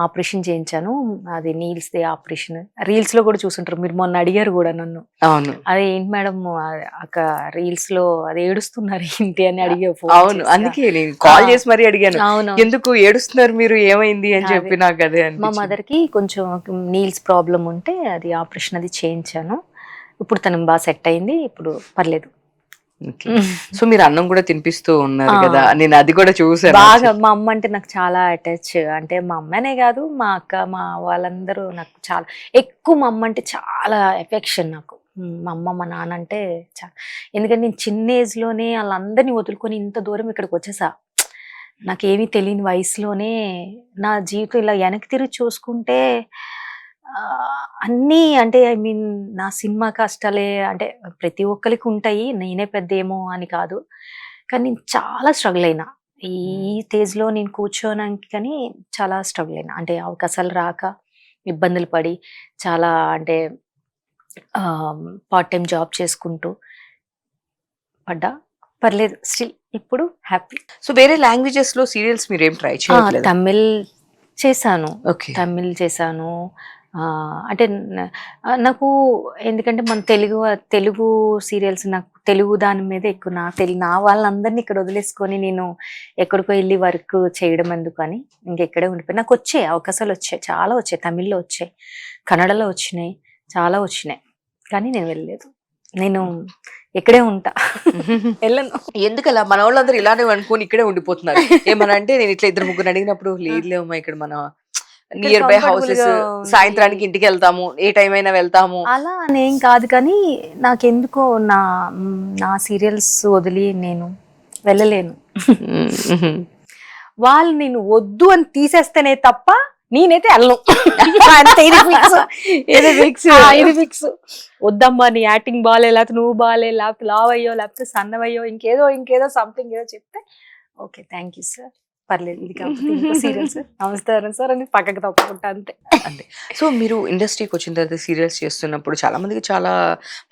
ఆపరేషన్ చేయించాను, అది నీల్స్ ది ఆపరేషన్. రీల్స్ లో కూడా చూసుంటారు మీరు, మొన్న అడిగారు కూడా నన్ను. అవును. అది ఏంటి మేడం అక్క రీల్స్ లో అది ఏడుస్తున్నారు ఏంటి అని అడిగే. అవును, అందుకే నేను కాల్ చేసి మరీ అడిగాను, అవును ఎందుకు ఏడుస్తున్నారు మీరు, ఏమైంది అని చెప్పి. నాకు అదే మా మదర్ కి కొంచెం నీల్స్ ప్రాబ్లం ఉంటే అది ఆపరేషన్ అది చేయించాను. ఇప్పుడు తను బాగా సెట్ అయింది, ఇప్పుడు పర్లేదు. సో మీరు అన్నం కూడా తినిపిస్తూ ఉన్నారు కదా, నేను అది కూడా చూసాను బాగా. మా అమ్మ అంటే నాకు చాలా అటాచ్, అంటే మా అమ్మనే కాదు మా అక్క మా వాళ్ళందరూ నాకు చాలా ఎక్కువ. మా అమ్మ అంటే చాలా ఎఫెక్షన్ నాకు. మా అమ్మ మా నాన్న అంటే చాలా, ఎందుకంటే నేను చిన్న ఏజ్ లోనే వాళ్ళందరినీ వదులుకొని ఇంత దూరం ఇక్కడికి వచ్చేసా. నాకేమీ తెలియని వయసులోనే నా జీవితం ఇలా వెనక్కి తిరిగి చూసుకుంటే అన్నీ అంటే నా సినిమా కష్టాలే, అంటే ప్రతి ఒక్కరికి ఉంటాయి, నేనే పెద్ద ఏమో అని కాదు, కానీ నేను చాలా స్ట్రగుల్ అయినా ఈ స్టేజ్లో. నేను కూర్చోడానికి కానీ చాలా స్ట్రగుల్ అయినా, అంటే అవకాశాలు రాక ఇబ్బందులు పడి చాలా, అంటే పార్ట్ టైం జాబ్ చేసుకుంటూ పడ్డా. పర్లేదు, స్టిల్ ఇప్పుడు హ్యాపీ. సో వేరే లాంగ్వేజెస్ లో సీరియల్స్ మీరు ఏం ట్రై చేయలేదు? తమిళ్ చేశాను. ఓకే. తమిళ్ చేశాను. అంటే నాకు ఎందుకంటే మన తెలుగు సీరియల్స్, నాకు తెలుగు దాని మీద ఎక్కువ, నా వాళ్ళందరినీ ఇక్కడ వదిలేసుకొని నేను ఎక్కడికో వెళ్ళి వర్క్ చేయడం ఎందుకు అని ఇంకెక్కడే ఉండిపోయి. నాకు వచ్చాయి అవకాశాలు, చాలా వచ్చాయి. తమిళ్లో వచ్చాయి, కన్నడలో వచ్చినాయి, చాలా వచ్చినాయి, కానీ నేను వెళ్ళలేదు. నేను ఇక్కడే ఉంటా, వెళ్ళను. ఎందుకలా మన వాళ్ళందరూ ఇలానే అనుకుని ఇక్కడే ఉండిపోతున్నారు? ఏమన్నా అంటే నేను ఇట్లా 2-3 అడిగినప్పుడు లేదులేమ్మా ఇక్కడ మన నియర్ బై హౌసెస్, సాయంత్రానికి ఇంటికి వెళ్తాము, ఏ టైం అయినా వెళ్తాము, అలా అనేం కాదు. కానీ నాకెందుకో నా సీరియల్స్ వదిలి నేను వెళ్ళలేను. వాళ్ళు నేను వద్దు అని తీసేస్తేనే తప్ప నేనైతే వెళ్ళను. ఇది ఫిక్స్. వద్దమ్మా నీ యాక్టింగ్ బాలే, లేకపోతే నువ్వు బాలే, లేకపోతే లావయ్యో, లేకపోతే సన్నవయ్యో, ఇంకేదో సంథింగ్ ఏదో చెప్తే ఓకే థ్యాంక్ యూ సార్, పర్లేదు, ఇది కాకపోతే సీరియల్స్ నమస్కారం సార్ అని పక్కకు తప్పుకుంటా అంతే. అంతే. సో మీరు ఇండస్ట్రీకి వచ్చిన తర్వాత సీరియల్స్ చేస్తున్నప్పుడు చాలా మందికి చాలా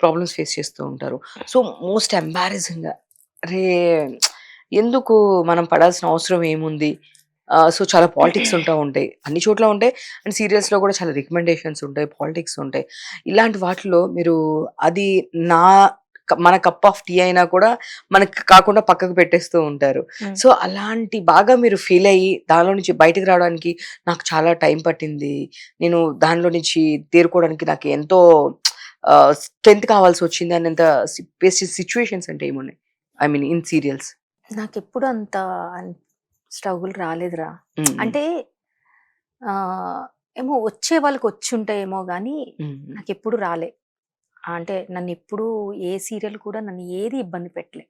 ప్రాబ్లమ్స్ ఫేస్ చేస్తూ ఉంటారు. సో మోస్ట్ ఎంబారెసింగ్ గా, అరే ఎందుకు మనం పడాల్సిన అవసరం ఏముంది, సో చాలా పాలిటిక్స్ ఉంటాయి, అన్ని చోట్ల ఉంటాయి, అండ్ సీరియల్స్లో కూడా చాలా రికమెండేషన్స్ ఉంటాయి, పాలిటిక్స్ ఉంటాయి. ఇలాంటి వాటిలో మీరు అది మన కప్ ఆఫ్ టీ అయినా కూడా మనకు కాకుండా పక్కకు పెట్టేస్తూ ఉంటారు. సో అలాంటి బాగా మీరు ఫీల్ అయ్యి దానిలో నుంచి బయటకు రావడానికి నాకు చాలా టైం పట్టింది, నేను దానిలో నుంచి తేరుకోవడానికి నాకు ఎంతో స్ట్రెంత్ కావాల్సి వచ్చింది అనేంత సిచ్యువేషన్స్ అంటే ఏమున్నాయి, ఐ మీన్ ఇన్ సీరియల్స్? నాకు ఎప్పుడు అంత స్ట్రగుల్ రాలేదురా. అంటే ఏమో వచ్చే వాళ్ళకి వచ్చి ఉంటాయేమో కానీ నాకు ఎప్పుడు రాలే. అంటే నన్ను ఎప్పుడు ఏ సీరియల్ కూడా నన్ను ఏది ఇబ్బంది పెట్టలే.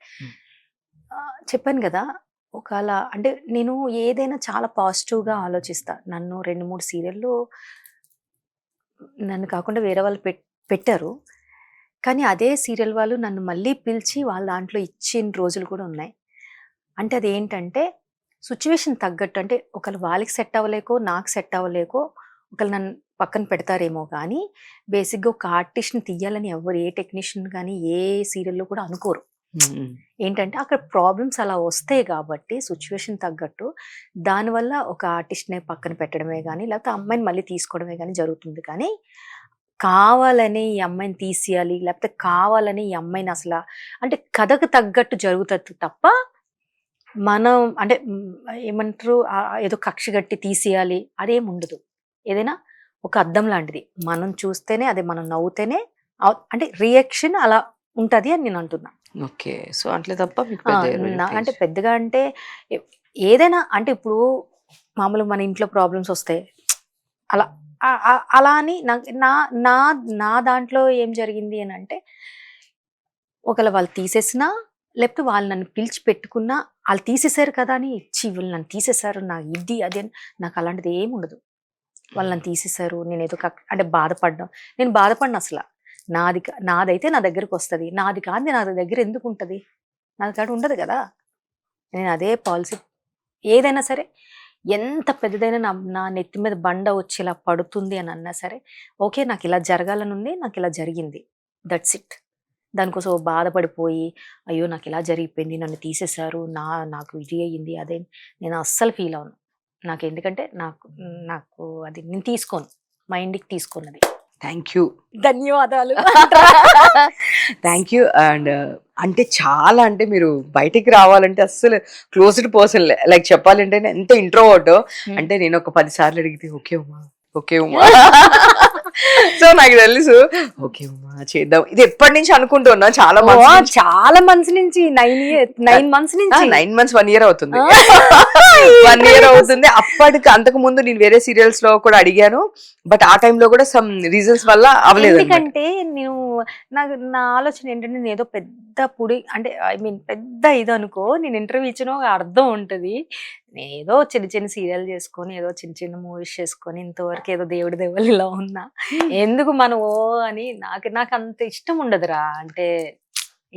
చెప్పాను కదా, ఒకవేళ అంటే నేను ఏదైనా చాలా పాజిటివ్గా ఆలోచిస్తా. నన్ను 2-3 సీరియల్లో నన్ను కాకుండా వేరే వాళ్ళు పెట్టారు, కానీ అదే సీరియల్ వాళ్ళు నన్ను మళ్ళీ పిలిచి వాళ్ళ దాంట్లో ఇచ్చిన రోజులు కూడా ఉన్నాయి. అంటే అదేంటంటే సిచ్యువేషన్ తగ్గట్టు, అంటే ఒకళ్ళు వాళ్ళకి సెట్ అవ్వలేకో నాకు సెట్ అవ్వలేకో ఒకళ్ళు నన్ను పక్కన పెడతారేమో, కానీ బేసిక్గా ఒక ఆర్టిస్ట్ని తీయాలని ఎవరు ఏ టెక్నీషియన్ కానీ ఏ సీరియల్లో కూడా అనుకోరు. ఏంటంటే అక్కడ ప్రాబ్లమ్స్ అలా వస్తాయి కాబట్టి సిచ్యువేషన్ తగ్గట్టు దానివల్ల ఒక ఆర్టిస్ట్ని పక్కన పెట్టడమే కానీ లేకపోతే అమ్మాయిని మళ్ళీ తీసుకోవడమే కానీ జరుగుతుంది. కానీ కావాలని ఈ అమ్మాయిని తీసేయాలి, లేకపోతే కావాలని ఈ అమ్మాయిని అసలు అంటే కథకు తగ్గట్టు జరుగుతుంది తప్ప మనం అంటే ఏమంటారు ఏదో కక్ష గట్టి తీసేయాలి అదేం ఉండదు. ఏదైనా ఒక అద్దం లాంటిది, మనం చూస్తేనే అదే మనం నవ్వుతేనే అంటే రియాక్షన్ అలా ఉంటది అని నేను అంటున్నా. ఓకే. సో అట్లే తప్ప మీకు పెద్ద అంటే పెద్దగా అంటే ఏదైనా అంటే ఇప్పుడు మామూలు మన ఇంట్లో ప్రాబ్లమ్స్ వస్తాయి అలా అలా అని నా నా నా దాంట్లో ఏం జరిగింది అని అంటే ఒకవేళ వాళ్ళు తీసేసినా లేకపోతే వాళ్ళు నన్ను పిలిచి పెట్టుకున్నా వాళ్ళు తీసేశారు కదా అని ఇచ్చి వీళ్ళు నన్ను తీసేశారు నా ఇది అది అని నాకు అలాంటిది ఏమి ఉండదు. వాళ్ళు నన్ను తీసేశారు నేను ఏదో అంటే బాధపడ్డం, నేను బాధపడిన అసలు నాదైతే నా దగ్గరకు వస్తుంది, నాది కాదు నా దగ్గర ఎందుకు ఉంటుంది, నాది కాదు ఉండదు కదా. నేను అదే పాలసీ. ఏదైనా సరే ఎంత పెద్దదైనా నా నెత్తి మీద బండ వచ్చి ఇలా పడుతుంది అని అన్నా సరే ఓకే నాకు ఇలా జరగాలని ఉంది, నాకు ఇలా జరిగింది, దట్స్ ఇట్. దానికోసం బాధపడిపోయి అయ్యో నాకు ఇలా జరిగిపోయింది, నన్ను తీసేశారు, నాకు ఇది అయ్యింది అదే నేను అస్సలు ఫీల్ అవును. నాకు ఎందుకంటే నాకు అది నేను తీసుకోను, మైండ్కి తీసుకున్నది. థ్యాంక్ యూ, ధన్యవాదాలు. Thank you. అండ్ అంటే చాలా అంటే మీరు బయటికి రావాలంటే అస్సలు క్లోజ్డ్ పర్సన్, లైక్ చెప్పాలంటే ఎంత ఇంట్రోవర్ట్ అంటే నేను ఒక 10 సార్లు అడిగితే okay Uma okay Uma so నాకు తెలుసు ఓకే ఉమా చేద్దాం, ఇది ఎప్పటి నుంచి అనుకుంటున్నా చాలా మంత్స్ నుంచి 9 months నుంచి 9 months 1 year అవుతుంది. 1 year అవుతుంది. అంతకు ముందు నేను వేరే సీరియల్స్ లో కూడా అడిగాను, బట్ ఆ టైంలో కూడా సమ్ రీజన్స్ వల్ల అవ్వలేదు. ఎందుకంటే నా ఆలోచన ఏంటంటే నేను ఏదో పెద్ద పుడి అంటే ఐ మీన్ పెద్ద ఇది అనుకో, నేను ఇంటర్వ్యూ ఇచ్చిన అర్థం ఉంటది, నేను ఏదో చిన్న సీరియల్ చేసుకొని ఏదో చిన్న మూవీస్ చేసుకొని ఇంతవరకు ఏదో దేవుడి దేవుళ్ళు ఇలా ఉన్నా ఎందుకు మనం అని నాకు అంత ఇష్టం ఉండదురా. అంటే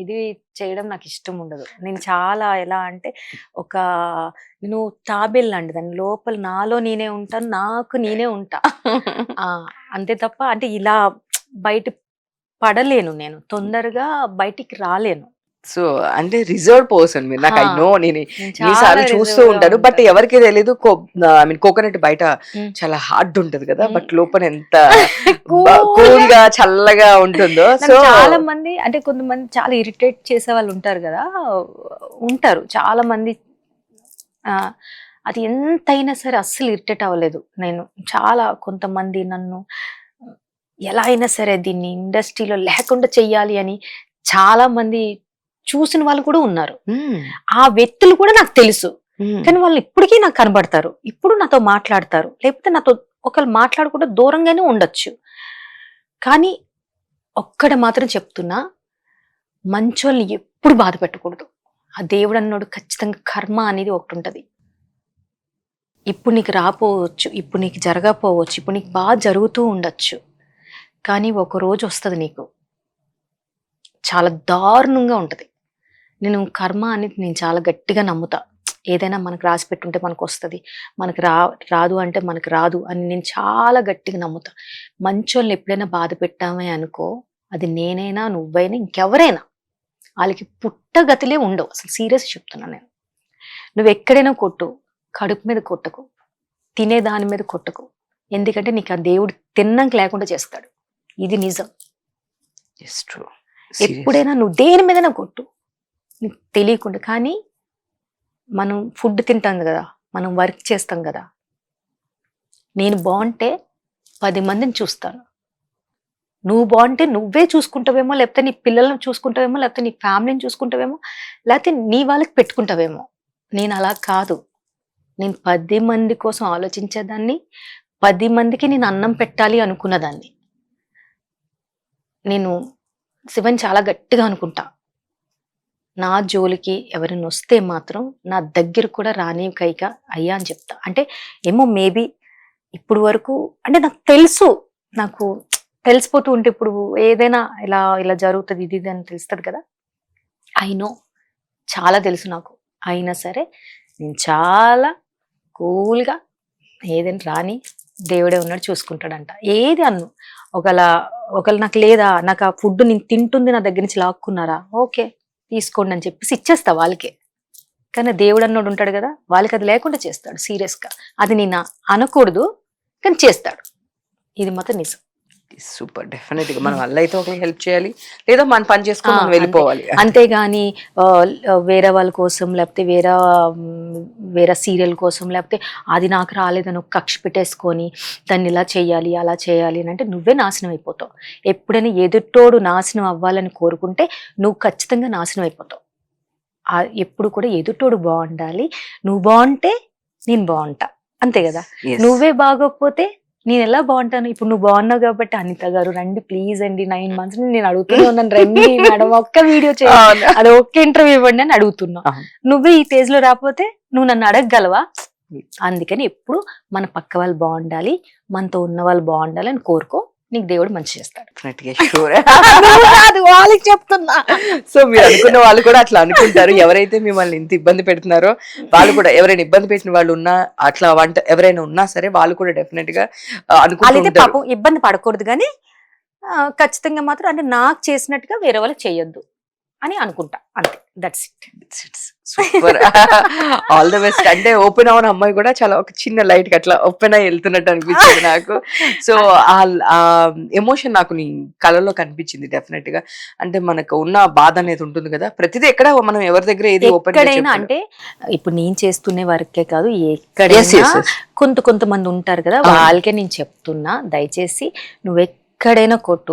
ఇది చేయడం నాకు ఇష్టం ఉండదు. నేను చాలా ఎలా అంటే నేను తాబేల్ లాంటి దాని లోపల నాలో నేనే ఉంటాను, నాకు నేనే ఉంటా అంతే తప్ప అంటే ఇలా బయట పడలేను, నేను తొందరగా బయటికి రాలేను. సో అంటే రిజర్వ్ పర్సన్ మీరు, నాకు ఐ నో, నేను ఈసారి చూస్తూ ఉంటాను, బట్ ఎవరికి తెలియదు. ఐ మీన్ కోకోనట్ బయట చాలా హార్డ్ ఉంటది కదా, బట్ లోపల ఎంత కూల్ గా చల్లగా ఉంటుందో. సో చాలా మంది అంటే కొంతమంది చాలా ఇరిటేట్ చేసే వాళ్ళు ఉంటారు కదా, ఉంటారు చాలా మంది. అది ఎంతైనా సరే అస్సలు ఇరిటేట్ అవ్వలేదు నేను. చాలా కొంతమంది నన్ను ఎలా అయినా సరే దీన్ని ఇండస్ట్రీలో లేకుండా చెయ్యాలి అని చాలా మంది చూసిన వాళ్ళు కూడా ఉన్నారు. ఆ వ్యక్తులు కూడా నాకు తెలుసు, కానీ వాళ్ళు ఇప్పటికీ నాకు కనబడతారు, ఇప్పుడు నాతో మాట్లాడతారు, లేకపోతే నాతో ఒకళ్ళు మాట్లాడకుండా దూరంగానే ఉండొచ్చు. కానీ ఒక్కడ మాత్రం చెప్తున్నా, మంచోళ్ళని ఎప్పుడు బాధ పెట్టకూడదు. ఆ దేవుడు అన్నాడు ఖచ్చితంగా కర్మ అనేది ఒకటి ఉంటది. ఇప్పుడు నీకు రాపోవచ్చు, ఇప్పుడు నీకు జరగపోవచ్చు, ఇప్పుడు నీకు బాగా జరుగుతూ ఉండొచ్చు, కానీ ఒక రోజు వస్తుంది నీకు చాలా దారుణంగా ఉంటది. నేను కర్మ అనేది నేను చాలా గట్టిగా నమ్ముతా. ఏదైనా మనకు రాసి పెట్టుంటే మనకు వస్తుంది, మనకు రాదు అంటే మనకు రాదు అని నేను చాలా గట్టిగా నమ్ముతా. మంచోళ్ళని ఎప్పుడైనా బాధ పెట్టామే అనుకో, అది నేనైనా నువ్వైనా ఇంకెవరైనా వాళ్ళకి పుట్టగతిలే ఉండవు. అసలు సీరియస్ చెప్తున్నా నేను. నువ్వు ఎక్కడైనా కొట్టు, కడుపు మీద కొట్టకు, తినే దాని మీద కొట్టకు, ఎందుకంటే నీకు ఆ దేవుడు తిన్నాక లేకుండా చేస్తాడు. ఇది నిజం. ఎప్పుడైనా నువ్వు దేని మీదైనా కొట్టు నీకు తెలియకుండా. కానీ మనం ఫుడ్ తింటాం కదా, మనం వర్క్ చేస్తాం కదా, నేను బాగుంటే 10 మందిని చూస్తాను, నువ్వు బాగుంటే నువ్వే చూసుకుంటావేమో, లేకపోతే నీ పిల్లలను చూసుకుంటావేమో, లేకపోతే నీ ఫ్యామిలీని చూసుకుంటావేమో, లేకపోతే నీ వాళ్ళకి పెట్టుకుంటావేమో. నేను అలా కాదు. నేను 10 మంది కోసం ఆలోచించేదాన్ని, 10 మందికి నేను అన్నం పెట్టాలి అనుకున్నదాన్ని. నేను శివని చాలా గట్టిగా అనుకుంటా. నా జోలికి ఎవరైనా వస్తే మాత్రం నా దగ్గర కూడా రాని కైక అయ్యా అని చెప్తా. అంటే ఏమో మేబీ ఇప్పుడు వరకు అంటే నాకు తెలుసు, నాకు తెలిసిపోతూ ఉంటే ఇప్పుడు ఏదైనా ఇలా జరుగుతుంది ఇది అని తెలుస్తుంది కదా. నో చాలా తెలుసు నాకు. అయినా సరే నేను చాలా కూల్గా ఏదైనా రాని దేవుడే ఉన్నాడు చూసుకుంటాడంట. ఏది అన్ను ఒకవేళ నాకు లేదా, నాకు ఆ ఫుడ్ నేను తింటుంది నా దగ్గర నుంచి లాక్కున్నారా, ఓకే తీసుకోండి అని చెప్పేసి ఇచ్చేస్తా వాళ్ళకే. కానీ దేవుడు అన్నోడు ఉంటాడు కదా, వాళ్ళకి అది లేకుండా చేస్తాడు సీరియస్గా. అది నేను అనకూడదు కానీ చేస్తాడు. ఇది మాత్రం నిజం. సూపర్, డెఫినెట్ గా మన వల్ల అయితే ఒకరికి హెల్ప్ చేయాలి, లేదా మన పని చేసుకొని మనం వెళ్ళిపోవాలి. అంతేగాని వేరే వాళ్ళ కోసం లేకపోతే వేరే సీరియల్ కోసం లేకపోతే అది నాకు రాలేదని ఒక కక్ష పెట్టేసుకొని దాన్ని ఇలా చేయాలి అలా చేయాలి అని అంటే నువ్వే నాశనం అయిపోతావు. ఎప్పుడైనా ఎదుటోడు నాశనం అవ్వాలని కోరుకుంటే నువ్వు ఖచ్చితంగా నాశనం అయిపోతావు. ఎప్పుడు కూడా ఎదుటోడు బాగుండాలి, నువ్వు బాగుంటే నేను బాగుంటా, అంతే కదా. Yes. నువ్వే బాగోకపోతే నేను ఎలా బాగుంటాను? ఇప్పుడు నువ్వు బాగున్నావు కాబట్టి అనిత గారు రండి ప్లీజ్ అండి, 9 months నేను అడుగుతూనే ఉన్నాను రండి మేడం ఒక్క వీడియో చేయాలి, అవును. అది ఒక్క ఇంటర్వ్యూ ఇవ్వండి అని అడుగుతున్నా. అవును. నువ్వే ఈ స్టేజ్ లో రాకపోతే నువ్వు నన్ను అడగగలవా? అందుకని ఎప్పుడు మన పక్క వాళ్ళు బాగుండాలి, మనతో ఉన్న వాళ్ళు బాగుండాలి అని కోరుకో, నీకు దేవుడు మంచి చేస్తాడు. షూర్. నువ్వు కాదు, వాళ్ళకి చెప్తున్నా. సో మీరు అనుకున్న వాళ్ళు కూడా అట్లా అనుకుంటారు. ఎవరైతే మిమ్మల్ని ఇంత ఇబ్బంది పెడుతున్నారో వాళ్ళు కూడా, ఎవరైనా ఇబ్బంది పెట్టిన వాళ్ళు ఉన్నా, అట్లా ఎవరైనా ఉన్నా సరే వాళ్ళు కూడా డెఫినెట్ గా వాళ్ళైతే అనుకుంటారు. పాపం ఇబ్బంది పడకూడదు కానీ ఖచ్చితంగా మాత్రం అంటే నాకు చేసినట్టుగా వేరే వాళ్ళకి చేయొద్దు అని అనుకుంటా, అంతే. That's it. Super, all the best. అంటే ఓపెన్ అవన అమ్మాయి కూడా చాలా ఒక చిన్న లైట్ కి అట్లా ఓపెన్ అయ్యి వెళ్తున్నట్టు అనిపించింది నాకు. సో ఆ ఎమోషన్ నాకు నీ కళలో కనిపించింది డెఫినెట్ గా. అంటే మనకు ఉన్న బాధ అనేది ఉంటుంది కదా, ప్రతిదీ ఎక్కడ మనం ఎవరి దగ్గర ఏది ఓపెన్ ఎక్కడైనా అంటే ఇప్పుడు నేను చేస్తున్న వర్కే కాదు, ఎక్కడైనా కొంతమంది ఉంటారు కదా, వాళ్ళకే నేను చెప్తున్నా, దయచేసి నువ్వు ఎక్కడైనా కొట్టు,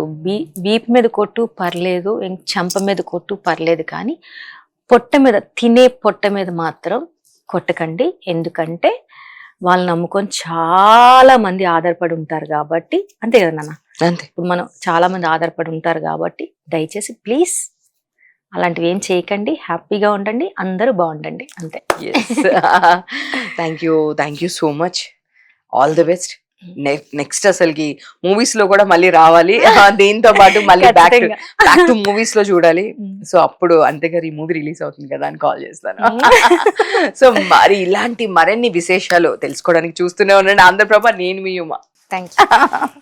వీపు మీద కొట్టు పర్లేదు, చెంప మీద కొట్టు పర్లేదు, కానీ తినే పొట్ట మీద మాత్రం కొట్టకండి. ఎందుకంటే వాళ్ళు నమ్ముకొని చాలా మంది ఆధారపడి ఉంటారు కాబట్టి, అంతే కదా నాన్న. అంతే, ఇప్పుడు మనం చాలా మంది ఆధారపడి ఉంటారు కాబట్టి దయచేసి ప్లీజ్ అలాంటివి ఏం చేయకండి, హ్యాపీగా ఉండండి, అందరూ బాగుండండి, అంతే. Thank you so much, all the best. Next అసలుకి మూవీస్ లో కూడా మళ్ళీ రావాలి, దీంతో పాటు మళ్ళీ బ్యాక్ టు మూవీస్ లో చూడాలి. సో అప్పుడు అంతేగారు ఈ మూవీ రిలీజ్ అవుతుంది కదా అని కాల్ చేస్తాను. సో మరి ఇలాంటి మరిన్ని విశేషాలు తెలుసుకోవడానికి చూస్తూనే ఉండండి ఆంధ్రప్రభ. నేను మీ ఉమా. Thank you.